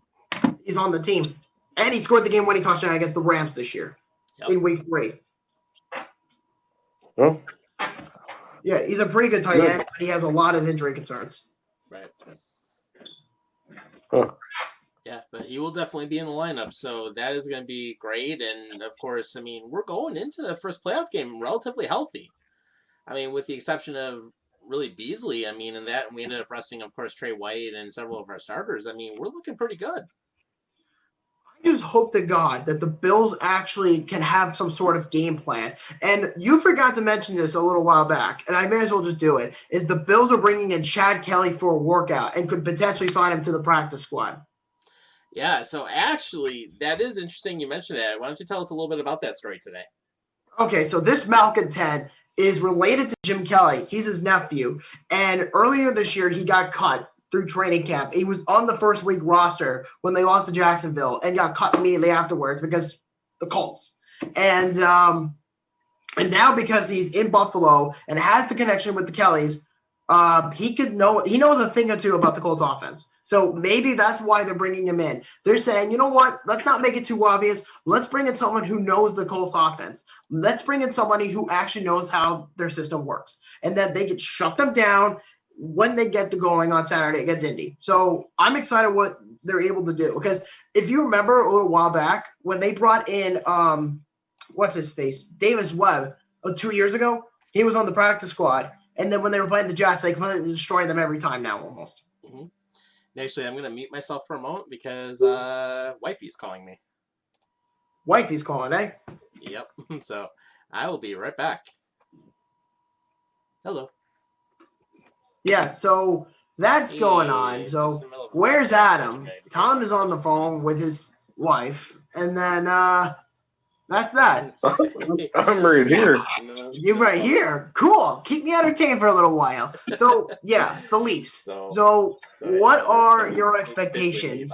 he's on the team. And he scored the game-winning touchdown against the Rams this year in Week 3. Huh? Yeah, he's a pretty good tight end. He has a lot of injury concerns. Right. Huh. Yeah, but he will definitely be in the lineup, so that is going to be great. And, of course, I mean, we're going into the first playoff game relatively healthy. I mean, with the exception of really Beasley, I mean, and we ended up resting, of course, Trey White and several of our starters. I mean, we're looking pretty good. I just hope to God that the Bills actually can have some sort of game plan. And you forgot to mention this a little while back, and I may as well just do it, is the Bills are bringing in Chad Kelly for a workout and could potentially sign him to the practice squad. Yeah, so actually, that is interesting you mentioned that. Why don't you tell us a little bit about that story today? Okay, so this malcontent is related to Jim Kelly. He's his nephew. And earlier this year, he got cut through training camp. He was on the first week roster when they lost to Jacksonville and got cut immediately afterwards because the Colts. And now because he's in Buffalo and has the connection with the Kellys, he knows a thing or two about the Colts offense. So maybe that's why they're bringing him in. They're saying, you know what? Let's not make it too obvious. Let's bring in someone who knows the Colts offense. Let's bring in somebody who actually knows how their system works and that they can shut them down when they get to going on Saturday against Indy. So I'm excited what they're able to do because if you remember a little while back when they brought in what's his face, Davis Webb 2 years ago, he was on the practice squad. And then when they were playing the Jets, they completely destroyed them every time now almost. Mm-hmm. Actually, I'm going to mute myself for a moment because wifey's calling me. Wifey's calling, eh? Yep. So I will be right back. Hello. Yeah, so that's going on. So where's Adam? Tom is on the phone with his wife. And then that's that. I'm right here. You're right here. Cool. Keep me entertained for a little while. So, yeah, the Leafs. So what are your expectations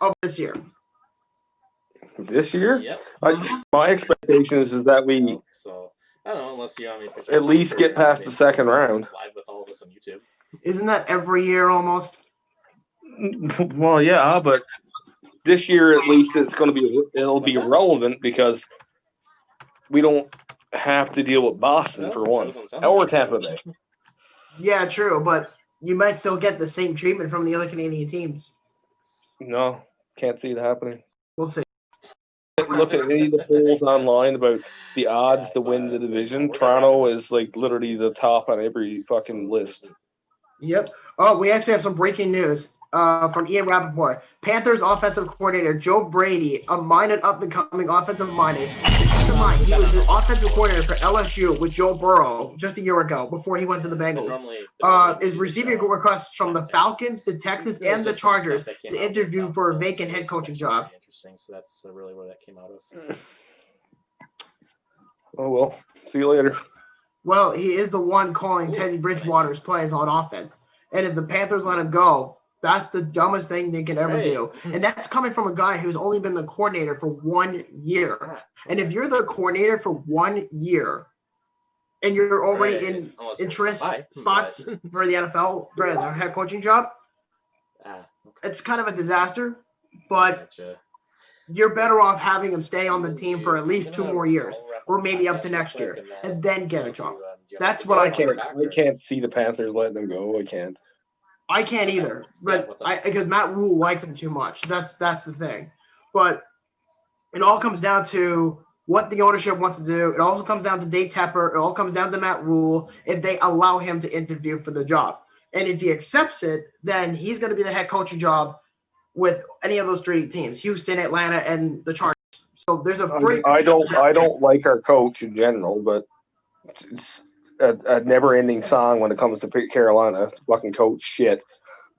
of this year? This year? Yep. My expectations is that we So, I don't know, unless you want me to at least get past the second round. Live with all of us on YouTube. Isn't that every year almost? Well, yeah, but this year at least it'll be relevant because we don't have to deal with Boston for one or Tampa Bay. Yeah, true, but you might still get the same treatment from the other Canadian teams. No, can't see it happening. We'll see. Look at any of the polls online about the odds to win the division. Toronto is like literally the top on every fucking list. Yep. Oh, we actually have some breaking news. from Ian Rappaport. Panthers offensive coordinator Joe Brady, a minded up-and-coming offensive minded. Keep in mind, he was the offensive coordinator for LSU with Joe Burrow just a year ago before he went to the Bengals. Is receiving requests from the Falcons, the Texans, and the Chargers to interview for a vacant head coaching job. Interesting. So that's really where that came out of. Oh, well. See you later. Well, he is the one calling Teddy Bridgewater's plays on offense. And if the Panthers let him go, that's the dumbest thing they could ever do. And that's coming from a guy who's only been the coordinator for 1 year. And if you're the coordinator for 1 year and you're already in interest spots for the NFL for a head coaching job, it's kind of a disaster. But you're better off having him stay on the team for at least 2 more years or maybe up to next year and then get a job. That's what I can't. I can't see the Panthers letting him go. I can't. I can't either, but because Matt Rule likes him too much. That's the thing. But it all comes down to what the ownership wants to do. It also comes down to Dave Tepper. It all comes down to Matt Rule if they allow him to interview for the job. And if he accepts it, then he's going to be the head coaching job with any of those 3 teams: Houston, Atlanta, and the Chargers. So there's a pretty. I don't like our coach in general, but it's a never-ending song when it comes to Carolina. Fucking coach shit.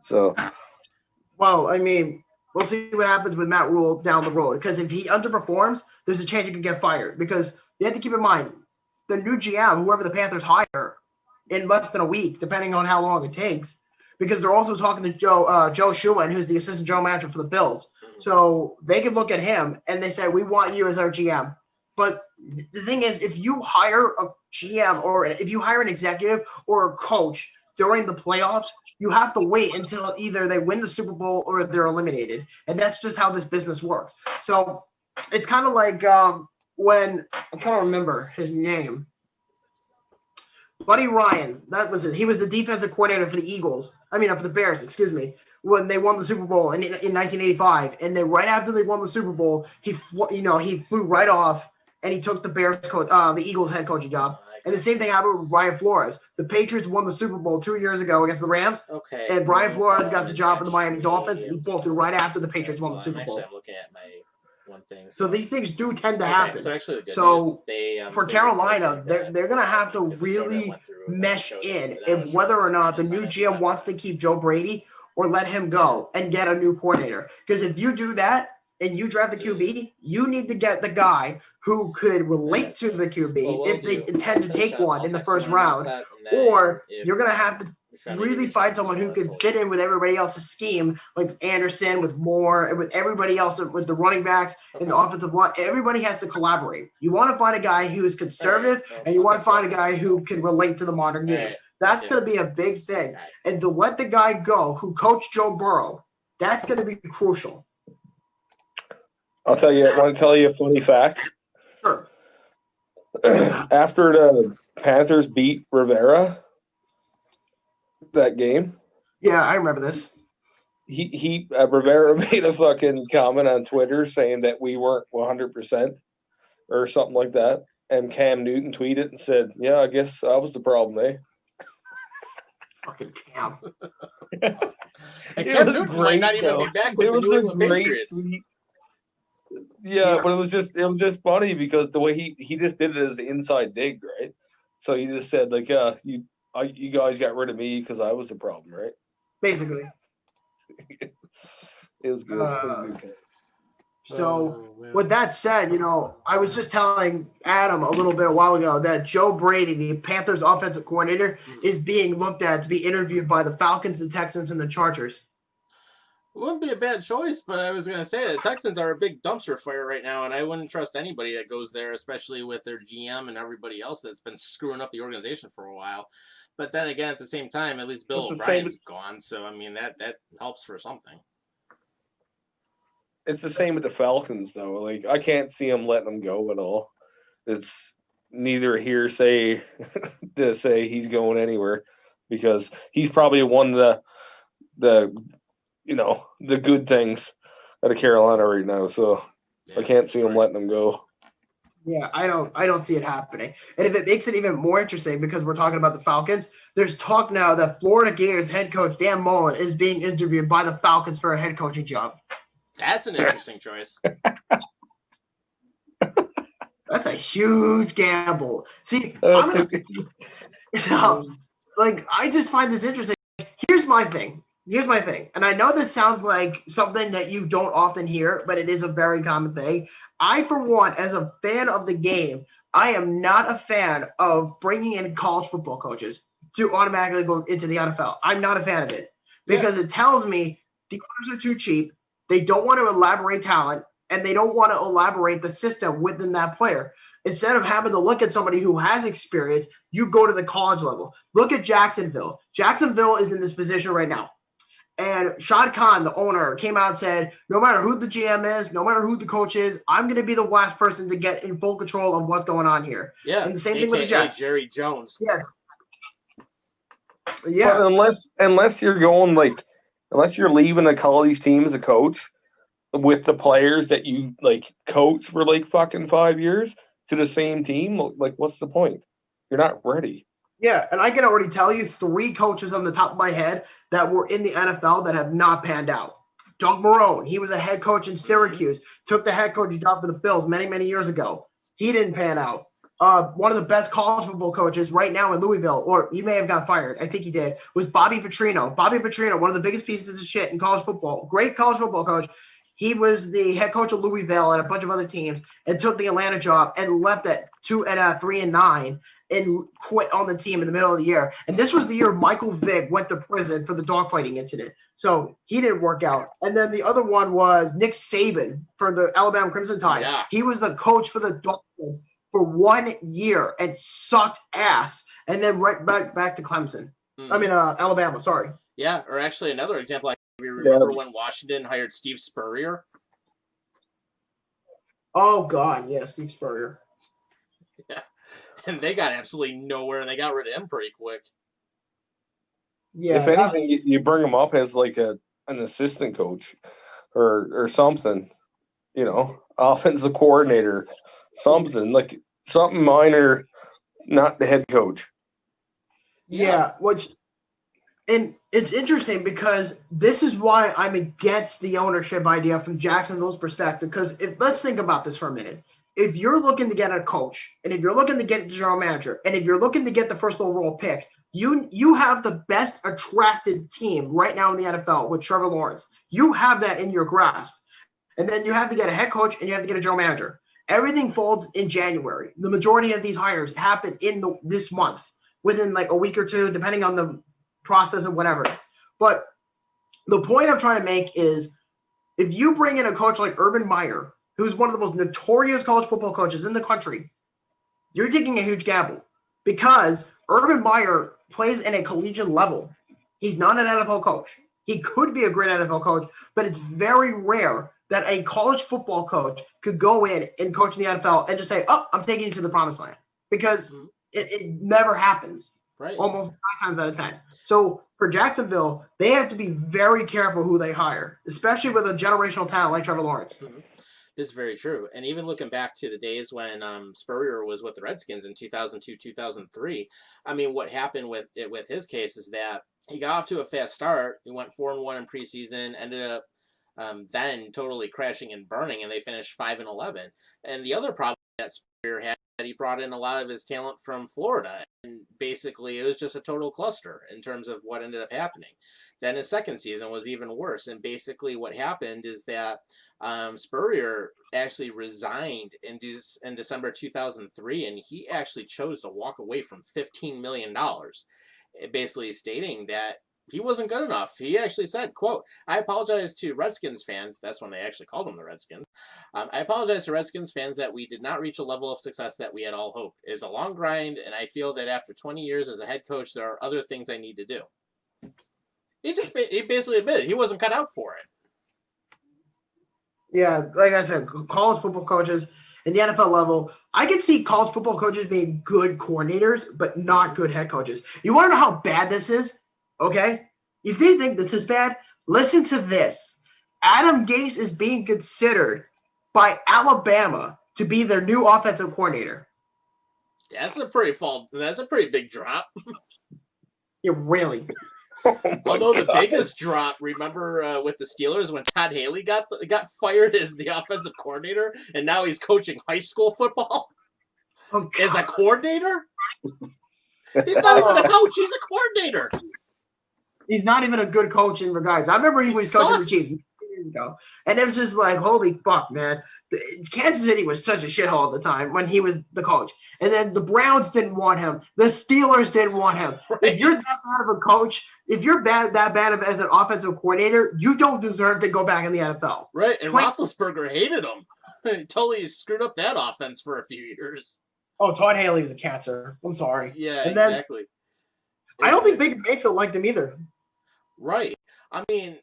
So. Well, I mean, we'll see what happens with Matt Rule down the road. Because if he underperforms, there's a chance he could get fired. Because you have to keep in mind, the new GM, whoever the Panthers hire, in less than a week, depending on how long it takes, because they're also talking to Joe Schumann, who's the assistant general manager for the Bills. So they could look at him and they say, we want you as our GM. But the thing is, if you hire a GM or if you hire an executive or a coach during the playoffs, you have to wait until either they win the Super Bowl or they're eliminated. And that's just how this business works. So it's kind of like when I'm trying to remember his name. Buddy Ryan, that was it. He was the defensive coordinator for the Bears, excuse me, when they won the Super Bowl in 1985. And then right after they won the Super Bowl, he flew right off and he took the Eagles head coaching job. And the same thing happened with Brian Flores. The Patriots won the Super Bowl 2 years ago against the Rams. Okay. And Brian Flores got the job with the Miami Dolphins, and he bolted right after the Patriots won the Super Bowl. Actually, I'm looking at my one thing. So these things do tend to happen. So actually, the good news, for Carolina, they're going to have to really mesh in if whether or not the new GM wants to keep Joe Brady or let him go and get a new coordinator. Because if you do that and you draft the QB, you need to get the guy who could relate to the QB if they intend to take one in the first round. Or you're going to have to really find someone who could fit in with everybody else's scheme, like Anderson, with Moore, and with everybody else, with the running backs and the offensive line. Everybody has to collaborate. You want to find a guy who is conservative, and you want to find a guy who can relate to the modern game. That's going to be a big thing. And to let the guy go who coached Joe Burrow, that's going to be crucial. I want to tell you a funny fact? Sure. After the Panthers beat Rivera that game. Yeah, I remember this. Rivera made a fucking comment on Twitter saying that we weren't 100% or something like that. And Cam Newton tweeted and said, yeah, I guess I was the problem, eh? Fucking Cam. And Cam Newton might not even be back with the New England Patriots. Tweet. Yeah, but it was just funny because the way he just did it as an inside dig, right? So he just said like, yeah, you guys got rid of me because I was the problem, right? Basically. It was good. So with that said, I was just telling Adam a little bit a while ago that Joe Brady, the Panthers offensive coordinator, is being looked at to be interviewed by the Falcons, the Texans, and the Chargers. It wouldn't be a bad choice, but I was going to say the Texans are a big dumpster fire right now, and I wouldn't trust anybody that goes there, especially with their GM and everybody else that's been screwing up the organization for a while. But then again, at the same time, at least Bill O'Brien's gone, so I mean that helps for something. It's the same with the Falcons, though. Like I can't see them letting them go at all. It's neither hearsay to say he's going anywhere because he's probably one of the good things out of Carolina right now. So I can't see him letting them go. Yeah, I don't see it happening. And if it makes it even more interesting, because we're talking about the Falcons, there's talk now that Florida Gators head coach Dan Mullen is being interviewed by the Falcons for a head coaching job. That's an interesting choice. That's a huge gamble. See, I'm gonna like I just find this interesting. Here's my thing. And I know this sounds like something that you don't often hear, but it is a very common thing. I, for one, as a fan of the game, I am not a fan of bringing in college football coaches to automatically go into the NFL. I'm not a fan of it because it tells me the owners are too cheap. They don't want to elaborate talent, and they don't want to elaborate the system within that player. Instead of having to look at somebody who has experience, you go to the college level. Look at Jacksonville. Jacksonville is in this position right now. And Shad Khan, the owner, came out and said, no matter who the GM is, no matter who the coach is, I'm going to be the last person to get in full control of what's going on here. Yeah. And the same thing with the Jets. Jerry Jones. Yes. Yeah. But unless you're going unless you're leaving a college team as a coach with the players that you coach for fucking 5 years to the same team, what's the point? You're not ready. Yeah, and I can already tell you 3 coaches on the top of my head that were in the NFL that have not panned out. Doug Marrone, he was a head coach in Syracuse, took the head coaching job for the Bills many, many years ago. He didn't pan out. One of the best college football coaches right now in Louisville, or he may have got fired, I think he did, was Bobby Petrino. Bobby Petrino, one of the biggest pieces of shit in college football, great college football coach. He was the head coach of Louisville and a bunch of other teams and took the Atlanta job and left at 3-9 and quit on the team in the middle of the year. And this was the year Michael Vick went to prison for the dogfighting incident. So he didn't work out. And then the other one was Nick Saban for the Alabama Crimson Tide. Yeah. He was the coach for the Dolphins for 1 year and sucked ass. And then right back to Clemson. Alabama, sorry. Yeah, or actually another example, we remember when Washington hired Steve Spurrier. Oh, God, yeah, Steve Spurrier. Yeah, and they got absolutely nowhere, and they got rid of him pretty quick. Yeah. If anything, you bring him up as an assistant coach or something, offensive coordinator, something minor, not the head coach. Yeah, and it's interesting because this is why I'm against the ownership idea from Jacksonville's perspective. Because let's think about this for a minute. If you're looking to get a coach, and if you're looking to get a general manager, and if you're looking to get the first overall pick, you have the best attracted team right now in the NFL with Trevor Lawrence. You have that in your grasp. And then you have to get a head coach and you have to get a general manager. Everything folds in January. The majority of these hires happen in this month, within a week or two, depending on the process and whatever. But the point I'm trying to make is if you bring in a coach like Urban Meyer, who's one of the most notorious college football coaches in the country, you're taking a huge gamble because Urban Meyer plays in a collegiate level. He's not an NFL coach. He could be a great NFL coach, but it's very rare that a college football coach could go in and coach in the NFL and just say, oh, I'm taking you to the promised land, because it never happens. Right. Almost 9 times out of 10. So for Jacksonville, they have to be very careful who they hire, especially with a generational talent like Trevor Lawrence. Mm-hmm. This is very true. And even looking back to the days when Spurrier was with the Redskins in 2002, 2003, what happened with his case is that he got off to a fast start. He went 4-1 in preseason, ended up then totally crashing and burning, and they finished 5-11. And the other problem that Spurrier had, he brought in a lot of his talent from Florida, and basically it was just a total cluster in terms of what ended up happening. Then his second season was even worse, and basically what happened is that Spurrier actually resigned in December 2003, and he actually chose to walk away from $15 million, basically stating that he wasn't good enough. He actually said, quote, I apologize to Redskins fans. That's when they actually called them the Redskins. I apologize to Redskins fans that we did not reach a level of success that we had all hoped. It is a long grind, and I feel that after 20 years as a head coach, there are other things I need to do. He basically admitted he wasn't cut out for it. Yeah, like I said, college football coaches in the NFL level, I could see college football coaches being good coordinators, but not good head coaches. You want to know how bad this is? Okay? If you think this is bad, listen to this. Adam Gase is being considered by Alabama to be their new offensive coordinator. That's a pretty big drop. Yeah, really. Although the biggest drop, remember with the Steelers when Todd Haley got fired as the offensive coordinator, and now he's coaching high school football as a coordinator. He's not even a coach; he's a coordinator. He's not even a good coach in regards. I remember he was coaching the Chiefs years ago, and it was just like, holy fuck, man. Kansas City was such a shithole at the time when he was the coach. And then the Browns didn't want him. The Steelers didn't want him. Right. If you're that bad of a coach, if you're that bad of as an offensive coordinator, you don't deserve to go back in the NFL. Right, and Roethlisberger hated him. He totally screwed up that offense for a few years. Oh, Todd Haley was a cancer. I'm sorry. Yeah, and exactly. I don't think Baker Mayfield liked him either. Right. I mean,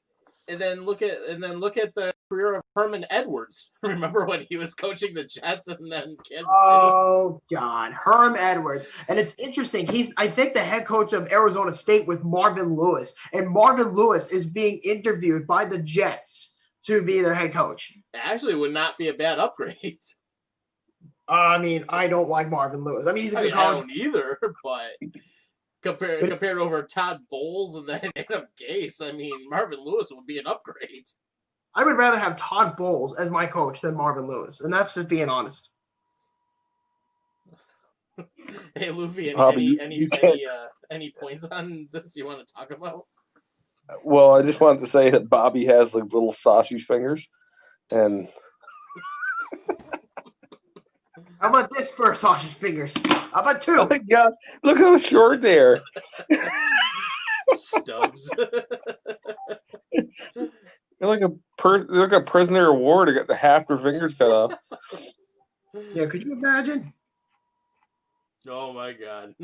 and then look at the career of Herman Edwards. Remember when he was coaching the Jets and then Kansas City? Oh God, Herm Edwards. And it's interesting. He's, I think, the head coach of Arizona State with Marvin Lewis, and Marvin Lewis is being interviewed by the Jets to be their head coach. It actually would not be a bad upgrade. I mean, I don't like Marvin Lewis. I mean, he's a good coach. I don't either, but compared over Todd Bowles and then Adam Gase, I mean, Marvin Lewis would be an upgrade. I would rather have Todd Bowles as my coach than Marvin Lewis, and that's just being honest. Hey, Luffy, any points on this you want to talk about? Well, I just wanted to say that Bobby has like little sausage fingers, and how about this for sausage fingers? How about two? Oh my God, look how short they are. Stubs. They're like a prisoner of war to get the half their fingers cut off. Yeah, could you imagine? Oh my God.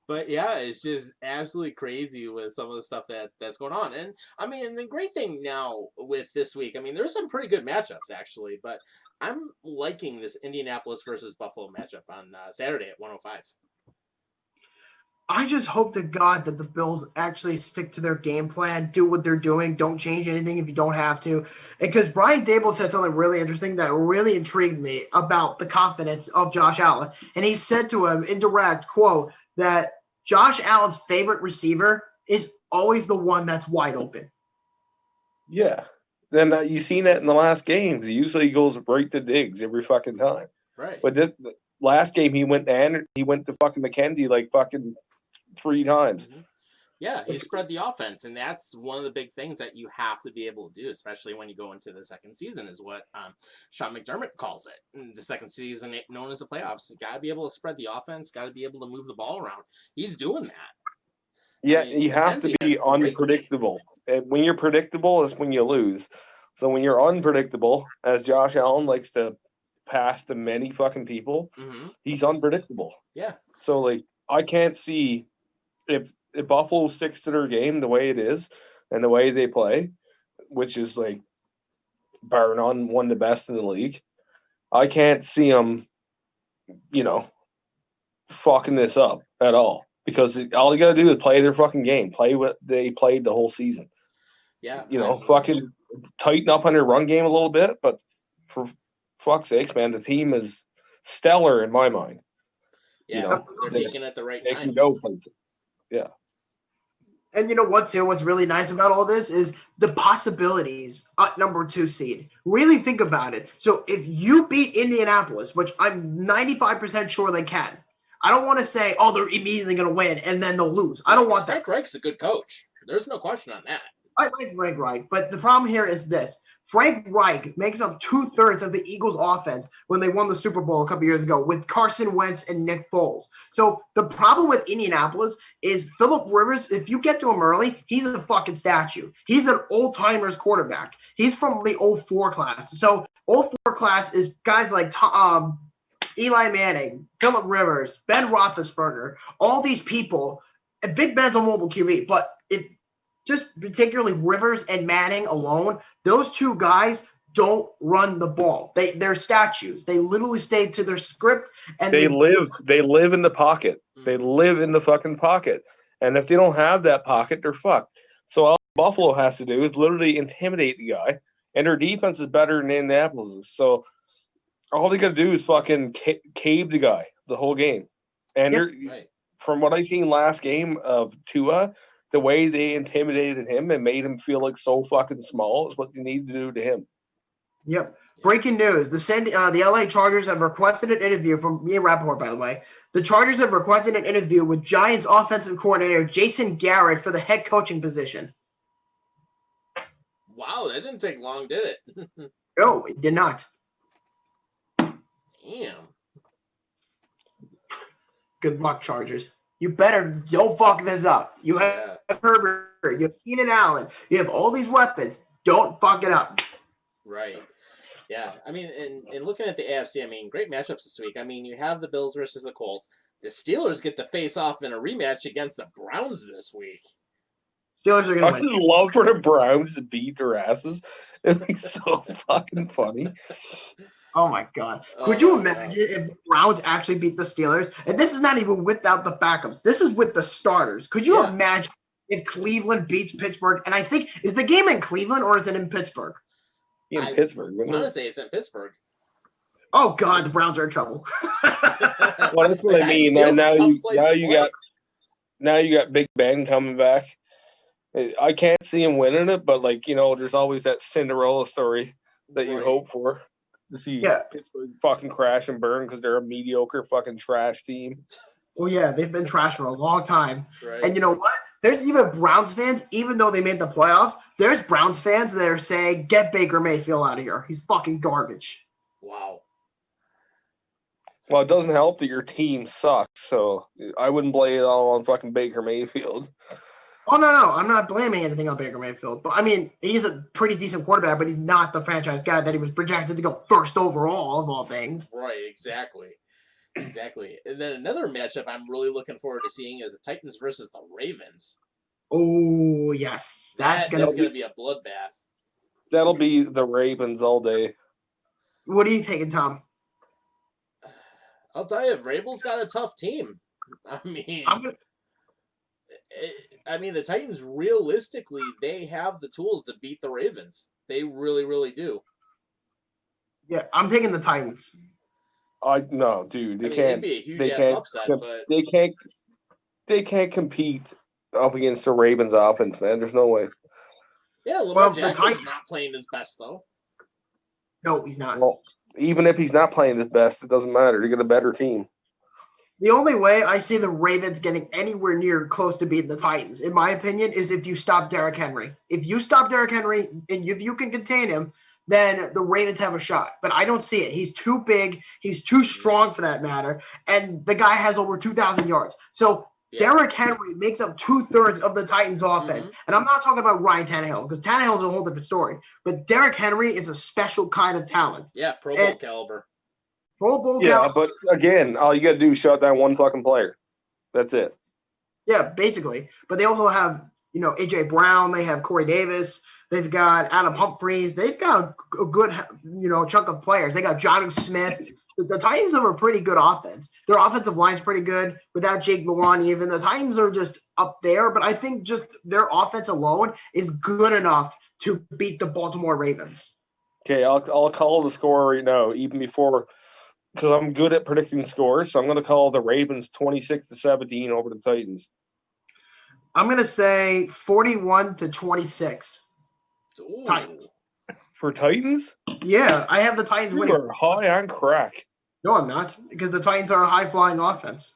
But yeah, it's just absolutely crazy with some of the stuff that's going on. And I mean, and the great thing now with this week, I mean, there's some pretty good matchups actually, but I'm liking this Indianapolis versus Buffalo matchup on Saturday at 1:05. I just hope to God that the Bills actually stick to their game plan, do what they're doing, don't change anything if you don't have to. Because Brian Daboll said something really interesting that really intrigued me about the confidence of Josh Allen. And he said to him, indirect quote, that Josh Allen's favorite receiver is always the one that's wide open. Yeah. Then you've seen that in the last games. He usually goes right to Diggs every fucking time. Right. But this last game, he went to fucking McKenzie like fucking 3 times. Mm-hmm. Yeah, he spread the offense, and that's one of the big things that you have to be able to do, especially when you go into the second season, is what Sean McDermott calls it. In the second season, known as the playoffs, you got to be able to spread the offense, got to be able to move the ball around. He's doing that. Yeah, you have to be unpredictable. And when you're predictable is when you lose. So when you're unpredictable, as Josh Allen likes to pass to many fucking people, he's unpredictable. Yeah. So, like, I can't see if Buffalo sticks to their game the way it is and the way they play, which is like bar none one of the best in the league, I can't see them, fucking this up at all, because all you got to do is play their fucking game, play what they played the whole season. Yeah. Fucking tighten up on their run game a little bit, but for fuck's sakes, man, the team is stellar in my mind. Yeah, they're peaking at the right time. They can go places. Yeah. And you know what, too? What's really nice about all this is the possibilities at number 2 seed. Really think about it. So if you beat Indianapolis, which I'm 95% sure they can, I don't want to say, oh, they're immediately going to win and then they'll lose. I don't want that. Frank Reich's a good coach. There's no question on that. I like Frank Reich, but the problem here is this. Frank Reich makes up 2/3 of the Eagles' offense when they won the Super Bowl a couple years ago with Carson Wentz and Nick Foles. So the problem with Indianapolis is Phillip Rivers, if you get to him early, he's a fucking statue. He's an old-timers quarterback. He's from the 04 class. So 04 class is guys like Eli Manning, Phillip Rivers, Ben Roethlisberger, all these people. And Big Ben's a mobile QB, but just particularly Rivers and Manning alone, those 2 guys don't run the ball. They're statues. They literally stay to their script, and they live in the pocket. They live in the fucking pocket. And if they don't have that pocket, they're fucked. So all Buffalo has to do is literally intimidate the guy, and their defense is better than Indianapolis. So All they got to do is fucking cave the guy the whole game. And from what I seen last game of Tua, the way they intimidated him and made him feel like so fucking small is what they need to do to him. Yep. Breaking news: the LA Chargers have requested an interview from me and Rappaport. By the way, the Chargers have requested an interview with Giants offensive coordinator Jason Garrett for the head coaching position. Wow, that didn't take long, did it? No, it did not. Damn. Good luck, Chargers. You better don't fuck this up. You have Herbert, you have Keenan Allen, you have all these weapons. Don't fuck it up. Right. Yeah. I mean, and looking at the AFC, I mean, great matchups this week. I mean, you have the Bills versus the Colts. The Steelers get to face off in a rematch against the Browns this week. Steelers are going to win. I would love for the Browns to beat their asses. It'd be so fucking funny. Oh my God. Could you imagine if the Browns actually beat the Steelers? And this is not even without the backups. This is with the starters. Could you imagine if Cleveland beats Pittsburgh? And I think, is the game in Cleveland or is it in Pittsburgh? In Pittsburgh. I want to say it's in Pittsburgh. Oh God, the Browns are in trouble. Well, that's what I mean. Now you got Big Ben coming back. I can't see him winning it, but there's always that Cinderella story that you hope for. To see Pittsburgh fucking crash and burn because they're a mediocre fucking trash team. Well, yeah, they've been trash for a long time. Right. And you know what? There's even Browns fans, even though they made the playoffs, there's Browns fans that are saying, get Baker Mayfield out of here. He's fucking garbage. Wow. Well, it doesn't help that your team sucks, so I wouldn't blame it all on fucking Baker Mayfield. Oh, no. I'm not blaming anything on Baker Mayfield. But, I mean, he's a pretty decent quarterback, but he's not the franchise guy that he was projected to go first overall, of all things. Right, exactly. And then another matchup I'm really looking forward to seeing is the Titans versus the Ravens. Oh, yes. That's going to be a bloodbath. That'll be the Ravens all day. What are you thinking, Tom? I'll tell you, Vrabel's got a tough team. I mean, the Titans, realistically, they have the tools to beat the Ravens. They really, really do. Yeah, I'm taking the Titans. No, dude, they can't. It'd be a huge-ass upset, but they can't compete up against the Ravens offense, man. There's no way. Yeah, Lamar Jackson's not playing his best, though. No, he's not. Well, even if he's not playing his best, it doesn't matter. They get a better team. The only way I see the Ravens getting anywhere near close to beating the Titans, in my opinion, is if you stop Derrick Henry. If you stop Derrick Henry and if you can contain him, then the Ravens have a shot. But I don't see it. He's too big. He's too strong for that matter. And the guy has over 2,000 yards. So Derrick Henry makes up 2/3 of the Titans' offense. Mm-hmm. And I'm not talking about Ryan Tannehill because Tannehill's a whole different story. But Derrick Henry is a special kind of talent. Yeah, Pro Bowl caliber. Pro Bowl caliber. But again, all you got to do is shut down one fucking player. That's it. Yeah, basically. But they also have, A.J. Brown. They have Corey Davis. They've got Adam Humphries. They've got a good, chunk of players. They got Jonnu Smith. The Titans have a pretty good offense. Their offensive line's pretty good without Jake Luan even. The Titans are just up there, but I think just their offense alone is good enough to beat the Baltimore Ravens. Okay, I'll call the score right now, even before, because I'm good at predicting scores. So I'm going to call the Ravens 26-17 over the Titans. I'm going to say 41-26. Ooh. Titans. For Titans? Yeah, I have the Titans winning. You are high on crack. No, I'm not, because the Titans are a high-flying offense.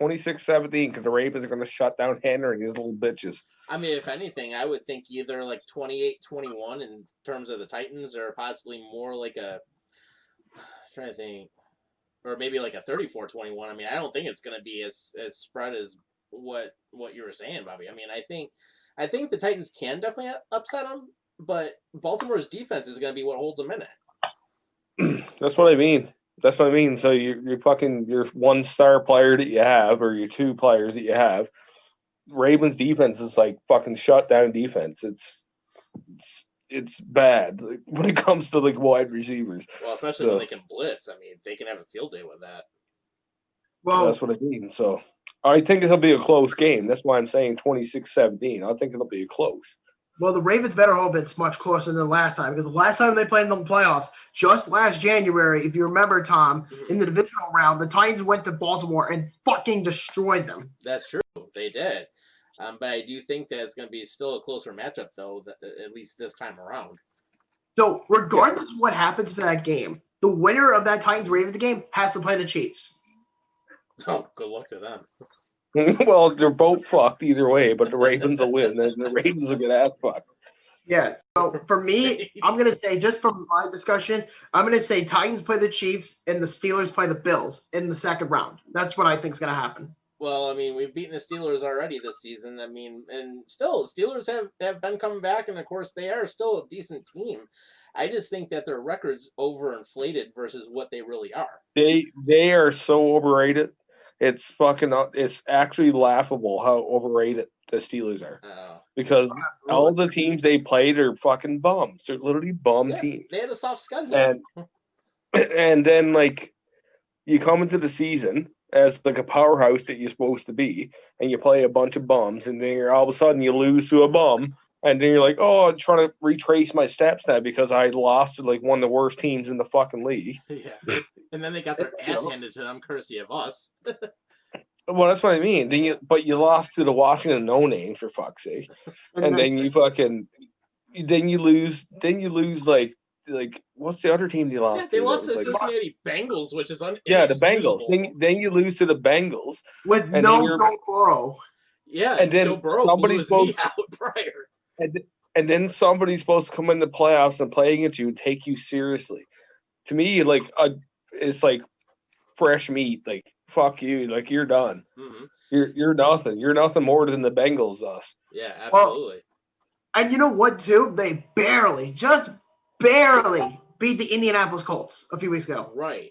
26-17, because the Ravens are going to shut down Henry and his little bitches. I mean, if anything, I would think either like 28-21 in terms of the Titans, or possibly more like I'm trying to think, or maybe like a 34-21. I mean, I don't think it's going to be as spread as what you were saying, Bobby. I mean, I think the Titans can definitely upset them, but Baltimore's defense is going to be what holds them in it. That's what I mean. So your one star player that you have, or your two players that you have, Ravens defense is like fucking shut down defense. It's bad when it comes to like wide receivers. Well, especially when they can blitz. I mean, they can have a field day with that. Well, that's what I mean. So I think it'll be a close game. That's why I'm saying 26-17. I think it'll be close. Well, the Ravens better hope it's much closer than last time, because the last time they played in the playoffs, just last January, if you remember, Tom, in the divisional round, the Titans went to Baltimore and fucking destroyed them. That's true. They did. But I do think that it's going to be still a closer matchup, though, at least this time around. So, regardless of what happens for that game, the winner of that Titans-Ravens game has to play the Chiefs. Oh, good luck to them. Well, they're both fucked either way, but the Ravens will win, and the Ravens will get ass fucked. Yeah, so for me, I'm going to say, just from my discussion, I'm going to say Titans play the Chiefs and the Steelers play the Bills in the second round. That's what I think is going to happen. Well, I mean, we've beaten the Steelers already this season. I mean, and still, Steelers have been coming back, and of course, they are still a decent team. I just think that their record's overinflated versus what they really are. They are so overrated. It's actually laughable how overrated the Steelers are. Because all the teams they played are fucking bums. They're literally bum teams. They had a soft schedule. And then, like, you come into the season as like a powerhouse that you're supposed to be, and you play a bunch of bums, and then all of a sudden you lose to a bum, and then you're like, oh, I'm trying to retrace my steps now because I lost to like one of the worst teams in the fucking league. Yeah. And then they got their ass handed to them courtesy of us. Well, that's what I mean. You lost to the Washington no-name, for fuck's sake, and then you lose like what's the other team you lost? Yeah, they lost to the Cincinnati Bengals, which is the Bengals. Then you lose to the Bengals with no Joe Burrow. Yeah, and then Joe Burrow blew his knee out prior. And then somebody's supposed to come in the playoffs and play against you and take you seriously. To me, like it's like fresh meat. Like, fuck you. Like, you're done. Mm-hmm. You're nothing. You're nothing more than the Bengals us. Yeah, absolutely. And you know what, too? They just barely beat the Indianapolis Colts a few weeks ago. Right.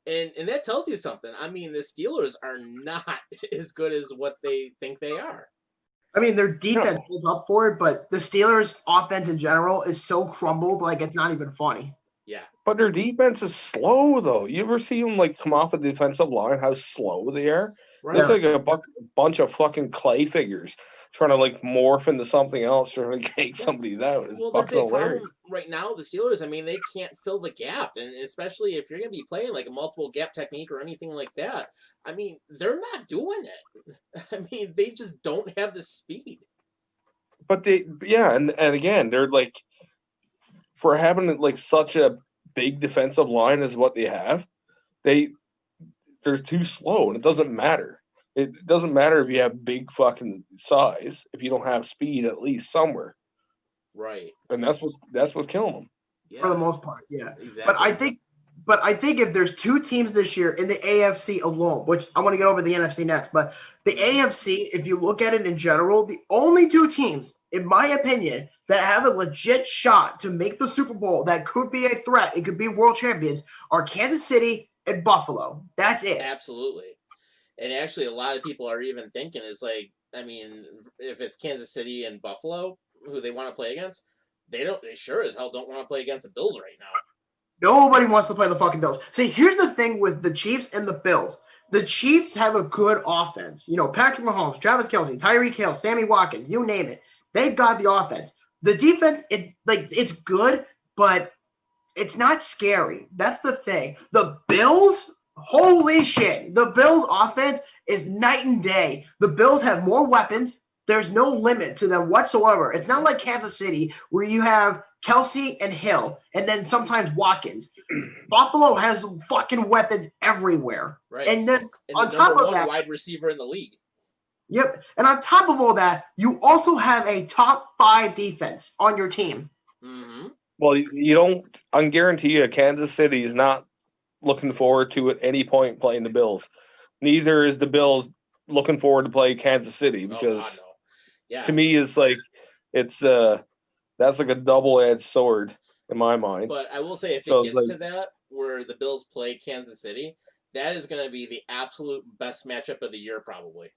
And that tells you something. I mean, the Steelers are not as good as what they think they are. I mean, their defense holds up for it, but the Steelers' offense in general is so crumbled, like, it's not even funny. Yeah. But their defense is slow, though. You ever see them, like, come off a defensive line, how slow they are? Right. They look like a bunch of fucking clay figures trying to, like, morph into something else, trying to take somebody down. It's their big problem right now, the Steelers, I mean, they can't fill the gap. And especially if you're going to be playing, like, a multiple gap technique or anything like that, I mean, they're not doing it. I mean, they just don't have the speed. But and again, they're, like, for having, like, such a big defensive line as what they have, they're too slow, and it doesn't matter. It doesn't matter if you have big fucking size if you don't have speed at least somewhere. Right. And that's what's killing them. Yeah. For the most part, yeah. Exactly. But I think if there's two teams this year in the AFC alone, which I want to get over the NFC next, but the AFC, if you look at it in general, the only two teams, in my opinion, that have a legit shot to make the Super Bowl that could be a threat, it could be world champions, are Kansas City and Buffalo. That's it. Absolutely. And actually, a lot of people are even thinking is like, I mean, if it's Kansas City and Buffalo, who they want to play against, they sure as hell don't want to play against the Bills right now. Nobody wants to play the fucking Bills. See, here's the thing with the Chiefs and the Bills. The Chiefs have a good offense. You know, Patrick Mahomes, Travis Kelce, Tyreek Hill, Sammy Watkins, you name it. They've got the offense. The defense, it's good, but it's not scary. That's the thing. The Bills, holy shit. The Bills' offense is night and day. The Bills have more weapons. There's no limit to them whatsoever. It's not like Kansas City where you have Kelce and Hill and then sometimes Watkins. Buffalo has fucking weapons everywhere. Right. And then on the top of that, wide receiver in the league. Yep. And on top of all that, you also have a top 5 defense on your team. Mm-hmm. Well, you don't. I can guarantee you, Kansas City is not looking forward to at any point playing the Bills. Neither is the Bills looking forward to play Kansas City because, to me, it's like that's like a double-edged sword in my mind. But I will say, if it gets to that where the Bills play Kansas City, that is going to be the absolute best matchup of the year, probably.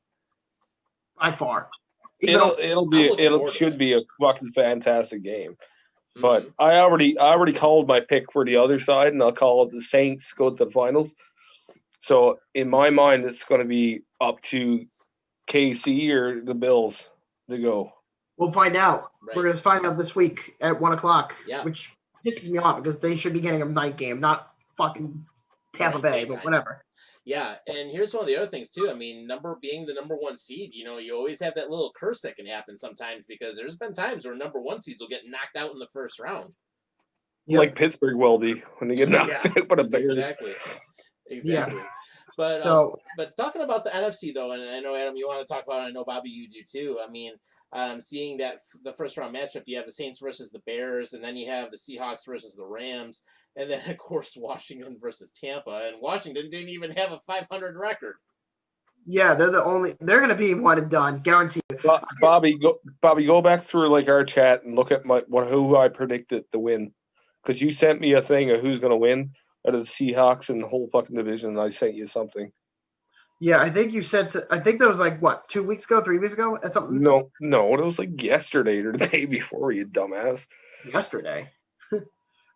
By far. It should be a fucking fantastic game. But I already called my pick for the other side, and I'll call it the Saints go to the finals. So in my mind, it's going to be up to KC or the Bills to go. We'll find out. Right. We're going to find out this week at 1:00. Yeah. Which pisses me off because they should be getting a night game, not fucking Tampa Bay, daytime. but whatever. Yeah, and here's one of the other things too. I mean, being the number 1 seed, you always have that little curse that can happen sometimes because there's been times where number 1 seeds will get knocked out in the first round. Yep. Like Pittsburgh will be when they get knocked out by the Bears. Exactly. Yeah. But So, but talking about the NFC though, and I know Adam, you want to talk about it. I know Bobby, you do too. I mean, seeing that the first round matchup, you have the Saints versus the Bears, and then you have the Seahawks versus the Rams, and then of course Washington versus Tampa, and Washington didn't even have a 500 record. yeah, they're going to be one and done, guaranteed. Bobby, go back through like our chat and look at who I predicted to win, because you sent me a thing of who's going to win out of the Seahawks and the whole fucking division, and I sent you something. Yeah, I think you said. I think that was like what 2 weeks ago, 3 weeks ago, at something. No, it was like yesterday or the day before, you dumbass. Yesterday.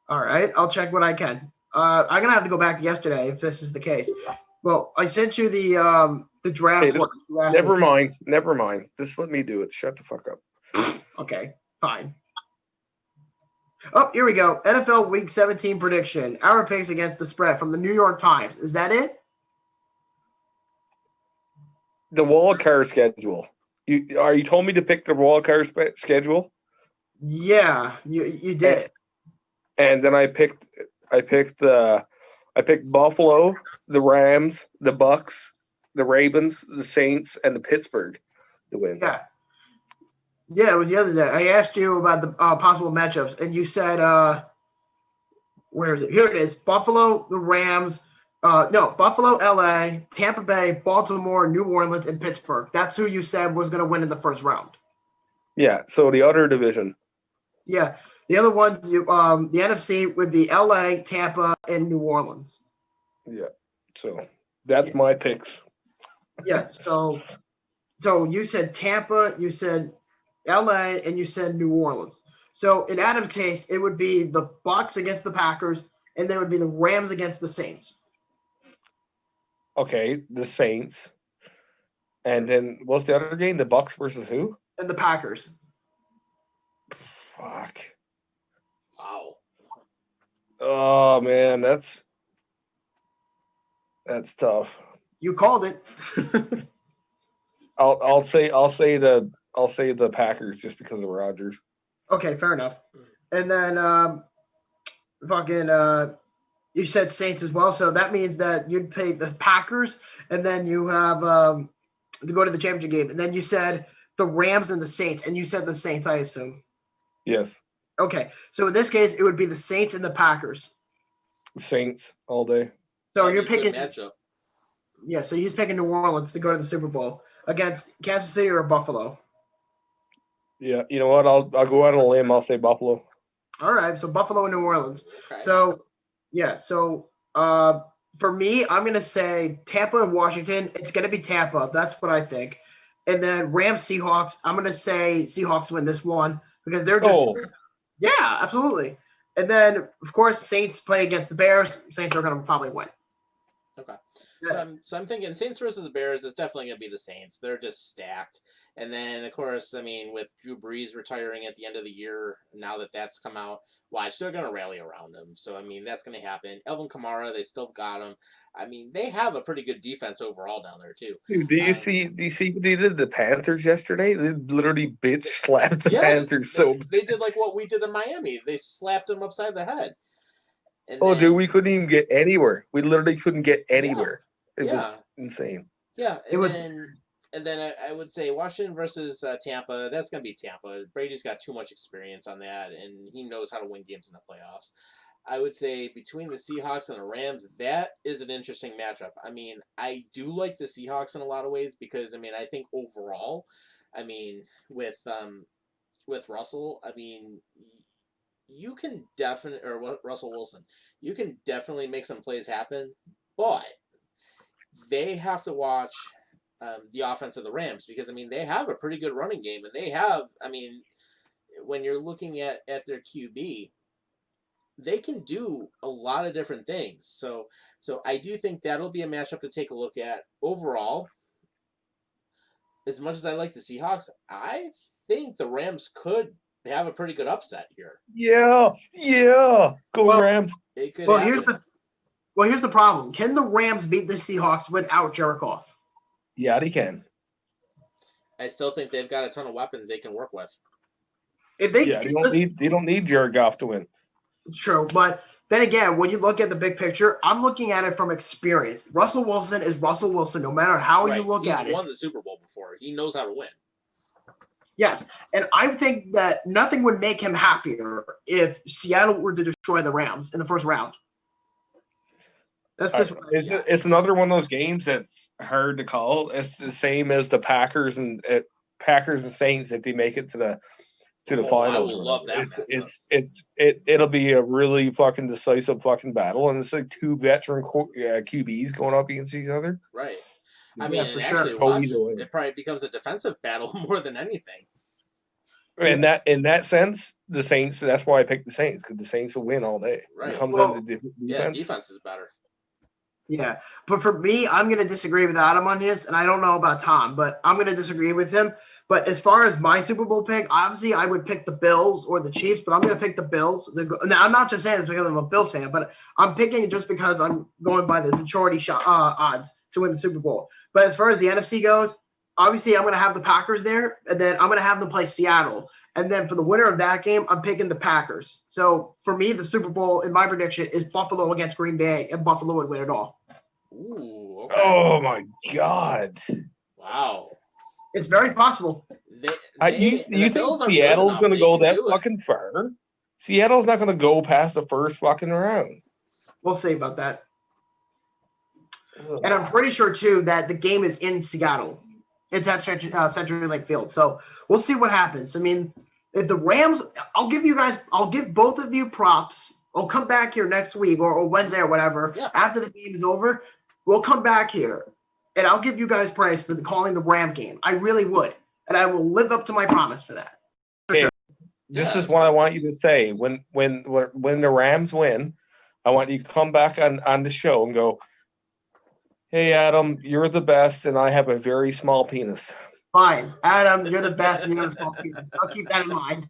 All right, I'll check what I can. I'm gonna have to go back to yesterday if this is the case. Well, I sent you the draft. Hey, last never week. mind. Just let me do it. Shut the fuck up. Okay, fine. Oh, here we go. NFL Week 17 prediction. Our picks against the spread from the New York Times. Is that it? The wild card schedule. You told me to pick the wild card schedule? Yeah, you did. And then I picked Buffalo, the Rams, the Bucks, the Ravens, the Saints, and the Pittsburgh to win. Yeah. Yeah, it was the other day. I asked you about the possible matchups, and you said, where is it? Here it is. Buffalo, the Rams. Buffalo, LA, Tampa Bay, Baltimore, New Orleans, and Pittsburgh. That's who you said was going to win in the first round. Yeah, so the other division. Yeah. The other ones, the NFC would be LA, Tampa, and New Orleans. Yeah. So that's my picks. Yeah. So you said Tampa, you said LA, and you said New Orleans. So in Adam's case, it would be the Bucks against the Packers, and then it would be the Rams against the Saints. Okay, the Saints. And then what's the other game? The Bucks versus who? And the Packers. Fuck. Wow. Oh man, that's tough. You called it. I'll say the Packers just because of Rodgers. Okay, fair enough. And then you said Saints as well, so that means that you'd pay the Packers, and then you have to go to the championship game, and then you said the Rams and the Saints, and you said the Saints, I assume. Yes. Okay, so in this case, it would be the Saints and the Packers. Saints all day. So you're picking matchup. Yeah, so he's picking New Orleans to go to the Super Bowl against Kansas City or Buffalo. Yeah, you know what? I'll go out on a limb. I'll say Buffalo. All right, so Buffalo and New Orleans. Okay. So for me, I'm gonna say Tampa and Washington. It's gonna be Tampa. That's what I think. And then Rams Seahawks. I'm gonna say Seahawks win this one because they're just yeah, absolutely. And then of course Saints play against the Bears. Saints are gonna probably win. Okay. Yeah. So I'm thinking Saints versus the Bears is definitely going to be the Saints. They're just stacked. And then, of course, I mean, with Drew Brees retiring at the end of the year, now that that's come out, watch, they're going to rally around him. So, I mean, that's going to happen. Elvin Kamara, they still got him. I mean, they have a pretty good defense overall down there, too. Dude, do you see what they did to the Panthers yesterday? They literally bitch slapped the Panthers. They did like what we did in Miami. They slapped them upside the head. And dude, we couldn't even get anywhere. We literally couldn't get anywhere. It was insane. Yeah, and then I would say Washington versus Tampa. That's going to be Tampa. Brady's got too much experience on that, and he knows how to win games in the playoffs. I would say between the Seahawks and the Rams, that is an interesting matchup. I mean, I do like the Seahawks in a lot of ways because, I mean, I think overall, I mean, with Russell, I mean, you can definitely, or Russell Wilson, you can definitely make some plays happen, but they have to watch the offense of the Rams because, I mean, they have a pretty good running game, and they have, I mean, when you're looking at their QB, they can do a lot of different things. So I do think that'll be a matchup to take a look at. Overall, as much as I like the Seahawks, I think the Rams could have a pretty good upset here. Yeah. Go Rams. It could Well, happen. here's the problem. Can the Rams beat the Seahawks without Jared Goff? Yeah, they can. I still think they've got a ton of weapons they can work with. If they, they don't need Jared Goff to win. It's true, but then again, when you look at the big picture, I'm looking at it from experience. Russell Wilson is Russell Wilson, no matter how you look at it. He's won the Super Bowl before. He knows how to win. Yes, and I think that nothing would make him happier if Seattle were to destroy the Rams in the first round. That's just it's another one of those games that's hard to call. It's the same as the Packers and Saints if they make it to the finals. I will love that matchup. It'll be a really fucking decisive fucking battle, and it's like two veteran QBs going up against each other. Right. I mean, for actually, sure. it probably becomes a defensive battle more than anything. In that sense, the Saints. That's why I picked the Saints, because the Saints will win all day. Right. It comes down to defense. Yeah, defense is better. Yeah, but for me, I'm going to disagree with Adam on this, and I don't know about Tom, but I'm going to disagree with him. But as far as my Super Bowl pick, obviously I would pick the Bills or the Chiefs, but I'm going to pick the Bills. Now, I'm not just saying this because I'm a Bills fan, but I'm picking it just because I'm going by the majority odds to win the Super Bowl. But as far as the NFC goes, obviously I'm going to have the Packers there, and then I'm going to have them play Seattle. And then for the winner of that game, I'm picking the Packers. So for me, the Super Bowl, in my prediction, is Buffalo against Green Bay, and Buffalo would win it all. Ooh, okay. Oh, my God. Wow. It's very possible. You think Seattle's going to go that fucking far? Seattle's not going to go past the first fucking round. We'll see about that. And I'm pretty sure, too, that the game is in Seattle. It's at CenturyLink Field. So we'll see what happens. I mean, if the Rams – I'll give both of you props. I'll come back here next week or Wednesday or whatever. Yeah. After the game is over, we'll come back here. And I'll give you guys praise for calling the Ram game. I really would. And I will live up to my promise for that. This is what I want you to say. When the Rams win, I want you to come back on the show and go, "Hey, Adam, you're the best, and I have a very small penis." Fine. Adam, you're the best, and you have a small penis. I'll keep that in mind.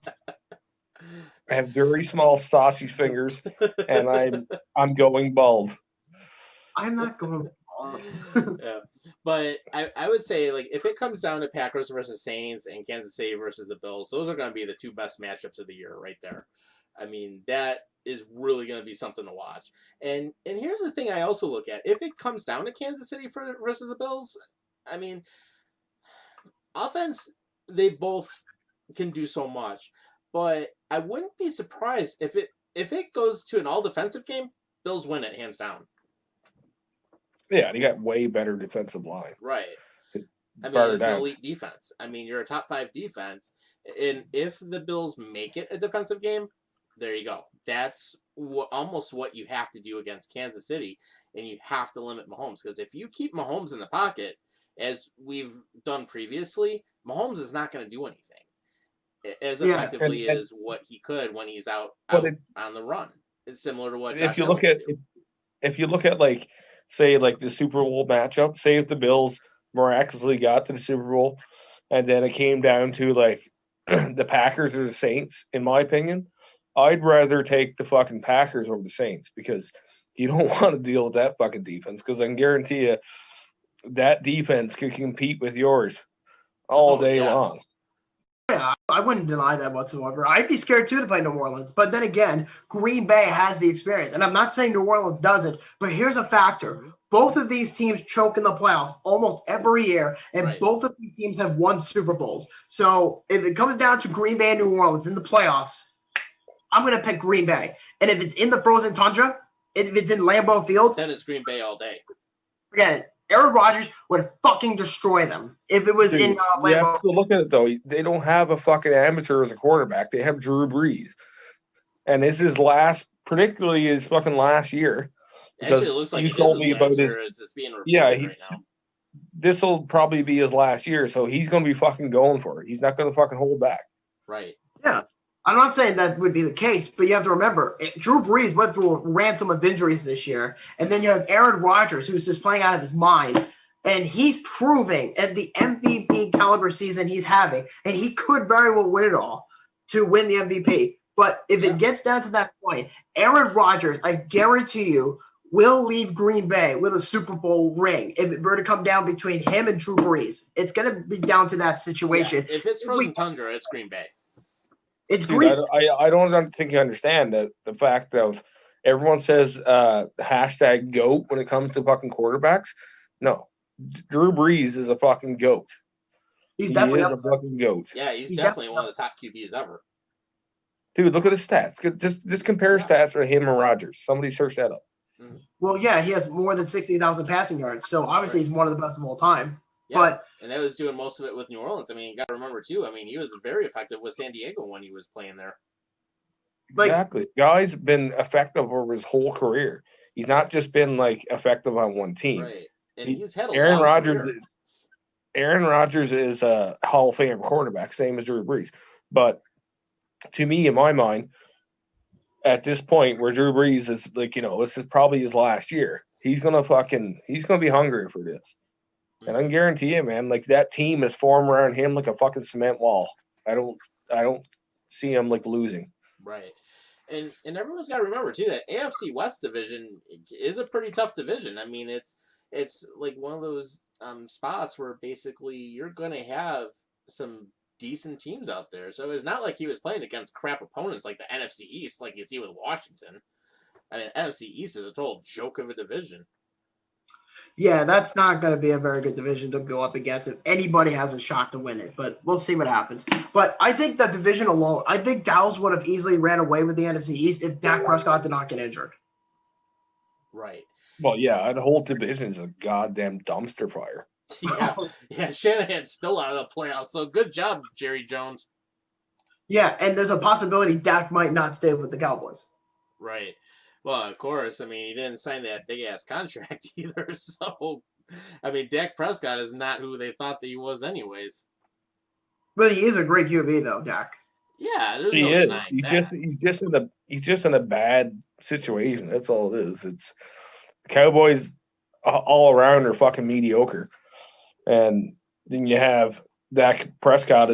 I have very small sausage fingers, and I'm going bald. I'm not going bald. Yeah. But I would say, like, if it comes down to Packers versus Saints and Kansas City versus the Bills, those are going to be the two best matchups of the year right there. I mean, that is really going to be something to watch. And here's the thing I also look at. If it comes down to Kansas City versus the Bills, I mean, offense, they both can do so much. But I wouldn't be surprised if it goes to an all-defensive game, Bills win it hands down. Yeah, you got way better defensive line. Right. I mean, it's an elite defense. I mean, you're a top 5 defense. And if the Bills make it a defensive game, there you go. That's almost what you have to do against Kansas City. And you have to limit Mahomes. Because if you keep Mahomes in the pocket, as we've done previously, Mahomes is not going to do anything as effectively as what he could when he's out on the run. It's similar to what Josh Allen did. If you look at, like, say, like the Super Bowl matchup, say if the Bills miraculously got to the Super Bowl and then it came down to, like, the Packers or the Saints, in my opinion, I'd rather take the fucking Packers over the Saints because you don't want to deal with that fucking defense because I can guarantee you that defense can compete with yours all day long. Yeah, I wouldn't deny that whatsoever. I'd be scared, too, to play New Orleans. But then again, Green Bay has the experience. And I'm not saying New Orleans doesn't, but here's a factor. Both of these teams choke in the playoffs almost every year, and both of these teams have won Super Bowls. So if it comes down to Green Bay and New Orleans in the playoffs, I'm going to pick Green Bay. And if it's in the frozen tundra, if it's in Lambeau Field, then it's Green Bay all day. Forget it. Aaron Rodgers would fucking destroy them if it was in Lambeau. You have to look at it, though. They don't have a fucking amateur as a quarterback. They have Drew Brees. And this is particularly his fucking last year. Actually, it looks like he told me about his. It's being reported right now. This will probably be his last year, so he's going to be fucking going for it. He's not going to fucking hold back. Right. Yeah. I'm not saying that would be the case, but you have to remember, Drew Brees went through a ransom of injuries this year, and then you have Aaron Rodgers, who's just playing out of his mind. And he's proving at the MVP caliber season he's having, and he could very well win it all to win the MVP. But if it gets down to that point, Aaron Rodgers, I guarantee you, will leave Green Bay with a Super Bowl ring if it were to come down between him and Drew Brees. It's going to be down to that situation. Yeah, if it's frozen tundra, it's Green Bay. It's Green. I don't think you understand the fact of everyone says hashtag GOAT when it comes to fucking quarterbacks. No, Drew Brees is a fucking GOAT. He's definitely a fucking GOAT. Yeah, he's definitely one of the top QBs ever. Dude, look at his stats. Just compare stats for him and Rodgers. Somebody search that up. Well, yeah, he has more than 60,000 passing yards, so obviously he's one of the best of all time. Yeah, and that was doing most of it with New Orleans. I mean, you got to remember, too, I mean, he was very effective with San Diego when he was playing there. Exactly. Guy's been effective over his whole career. He's not just been, effective on one team. Right. And he's had a long career. Aaron Rodgers is a Hall of Fame quarterback, same as Drew Brees. But to me, in my mind, at this point where Drew Brees is this is probably his last year, he's gonna be hungry for this. And I can guarantee you, man, that team is formed around him like a fucking cement wall. I don't see him losing. Right. And everyone's got to remember too that AFC West division is a pretty tough division. I mean, it's like one of those spots where basically you're going to have some decent teams out there. So it's not like he was playing against crap opponents like the NFC East, like you see with Washington. I mean, NFC East is a total joke of a division. Yeah, that's not going to be a very good division to go up against if anybody has a shot to win it. But we'll see what happens. But I think that division alone, I think Dallas would have easily ran away with the NFC East if Dak Prescott did not get injured. Right. Well, yeah, the whole division is a goddamn dumpster fire. Yeah, Shanahan's still out of the playoffs, so good job, Jerry Jones. Yeah, and there's a possibility Dak might not stay with the Cowboys. Right. Well, of course, I mean, he didn't sign that big-ass contract either, so, I mean, Dak Prescott is not who they thought that he was anyways. But he is a great QB, though, Dak. Yeah, there's no denying that. He's just in a bad situation. That's all it is. It's the Cowboys all around are fucking mediocre. And then you have Dak Prescott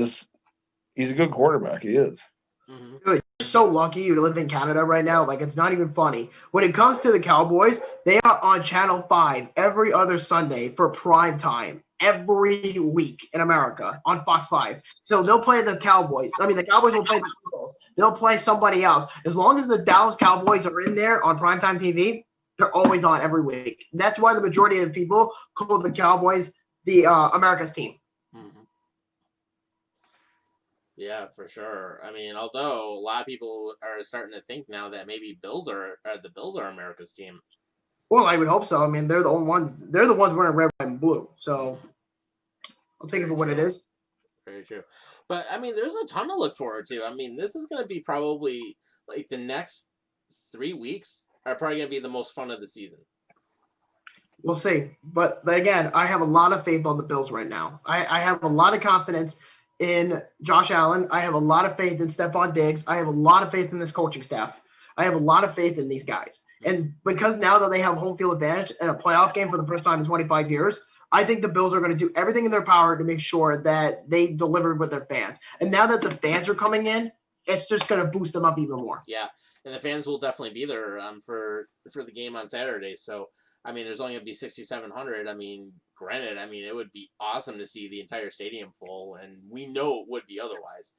he's a good quarterback. He is. Mm-hmm. You're so lucky to live in Canada right now. It's not even funny. When it comes to the Cowboys, they are on Channel 5 every other Sunday for prime time every week in America on Fox 5. So they'll play the Cowboys. I mean, the Cowboys will play the Eagles. They'll play somebody else. As long as the Dallas Cowboys are in there on primetime TV, they're always on every week. And that's why the majority of people call the Cowboys the America's team. Mm-hmm. Yeah, for sure. I mean, although a lot of people are starting to think now that maybe the Bills are America's team. Well, I would hope so. I mean, they're the only ones. They're the ones wearing red, white, and blue. So I'll take it for what it is. Very true. But I mean, there's a ton to look forward to. I mean, this is going to be probably the next 3 weeks are probably going to be the most fun of the season. We'll see. But again, I have a lot of faith on the Bills right now. I have a lot of confidence in Josh Allen. I have a lot of faith in Stephon Diggs. I have a lot of faith in this coaching staff. I have a lot of faith in these guys. And because now that they have home field advantage in a playoff game for the first time in 25 years, I think the Bills are going to do everything in their power to make sure that they deliver with their fans. And now that the fans are coming in, it's just going to boost them up even more. Yeah, and the fans will definitely be there for the game on Saturday. So, I mean, there's only going to be 6,700. I mean, granted, it would be awesome to see the entire stadium full, and we know it would be otherwise.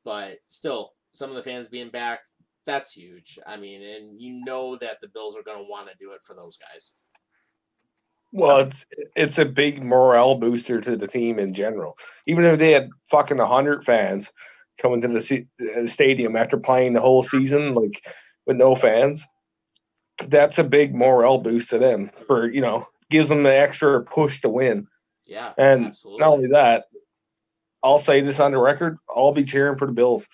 But still, some of the fans being back, that's huge. I mean, and you know that the Bills are going to want to do it for those guys. Well, it's a big morale booster to the team in general. Even if they had fucking 100 fans coming to the stadium after playing the whole season, with no fans, that's a big morale boost to them for, gives them the extra push to win. Yeah, and absolutely. Not only that, I'll say this on the record, I'll be cheering for the Bills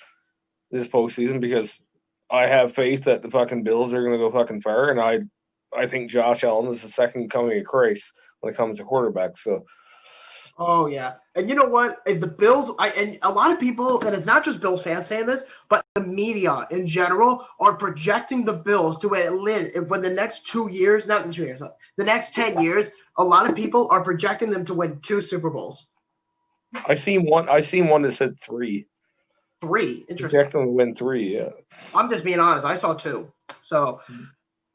this postseason because I have faith that the fucking Bills are going to go fucking far, and I think Josh Allen is the second coming of Christ when it comes to quarterbacks. So Oh yeah, and you know what? If the Bills, and a lot of people, and it's not just Bills fans saying this, but the media in general are projecting the Bills to at least for the next 2 years, not in 2 years, the next 10 years. A lot of people are projecting them to win 2 Super Bowls. I seen one that said 3. 3, interesting. Projecting to win 3, yeah. I'm just being honest. I saw 2, so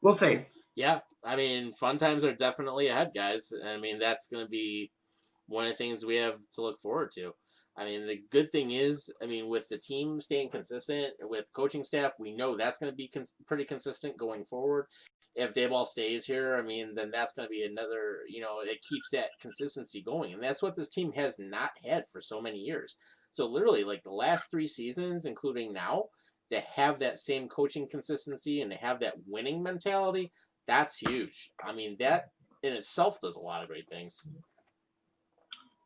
we'll see. Yeah, I mean, fun times are definitely ahead, guys. I mean, that's going to be one of the things we have to look forward to. I mean, the good thing is, I mean, with the team staying consistent, with coaching staff, we know that's going to be pretty consistent going forward. If Dayball stays here, I mean, then that's going to be another, it keeps that consistency going. And that's what this team has not had for so many years. So literally, like the last 3 seasons, including now, to have that same coaching consistency and to have that winning mentality, that's huge. I mean, that in itself does a lot of great things.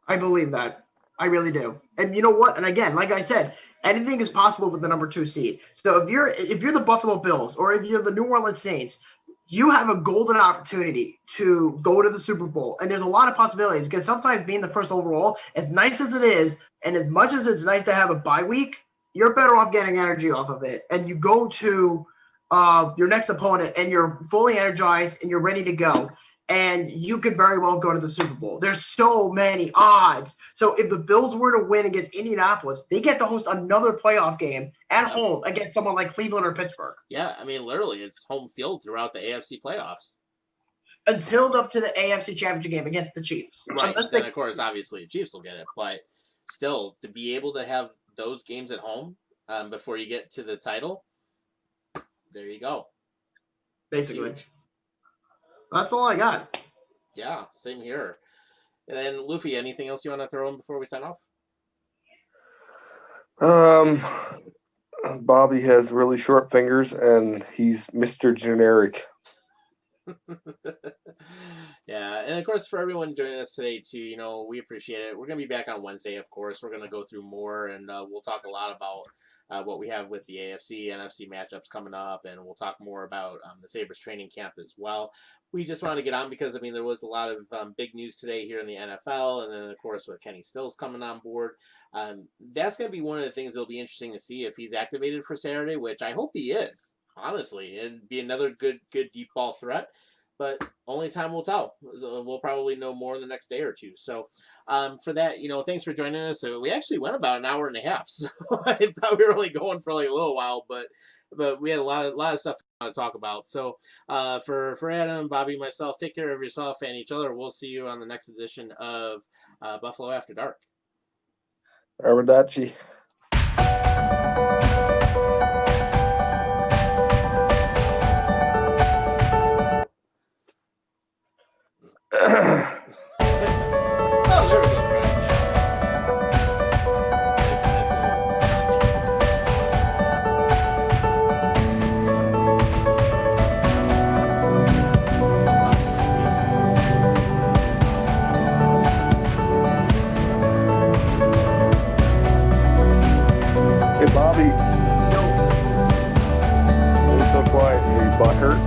I believe that. I really do. And you know what? And again, like I said, anything is possible with the number 2 seed. So if you're the Buffalo Bills or if you're the New Orleans Saints, you have a golden opportunity to go to the Super Bowl. And there's a lot of possibilities because sometimes being the first overall, as nice as it is, and as much as it's nice to have a bye week, you're better off getting energy off of it. And you go to your next opponent and you're fully energized and you're ready to go. And you could very well go to the Super Bowl. There's so many odds. So if the Bills were to win against Indianapolis, they get to host another playoff game at home against someone like Cleveland or Pittsburgh. Yeah, I mean, literally, it's home field throughout the AFC playoffs. Until up to the AFC Championship game against the Chiefs. Right, then of course, obviously, the Chiefs will get it. But still, to be able to have those games at home before you get to the title, there you go. Basically. That's all I got. Yeah, same here. And then, Luffy, anything else you want to throw in before we sign off? Bobby has really short fingers, and he's Mr. Generic. Yeah, and of course, for everyone joining us today, too, we appreciate it. We're going to be back on Wednesday, of course. We're going to go through more, and we'll talk a lot about what we have with the AFC, NFC matchups coming up, and we'll talk more about the Sabres training camp as well. We just wanted to get on because, there was a lot of big news today here in the NFL, and then, of course, with Kenny Stills coming on board. That's going to be one of the things that'll be interesting to see if he's activated for Saturday, which I hope he is, honestly. It'd be another good deep ball threat. But only time will tell. We'll probably know more in the next day or two. So for that, thanks for joining us. We actually went about an hour and a half. So I thought we were only going for like a little while, but we had a lot of stuff to talk about. So for Adam, Bobby, myself, take care of yourself and each other. We'll see you on the next edition of Buffalo After Dark. Arrivederci. Oh, there we go. Hey, Bobby. You're so quiet. Are you butt hurt?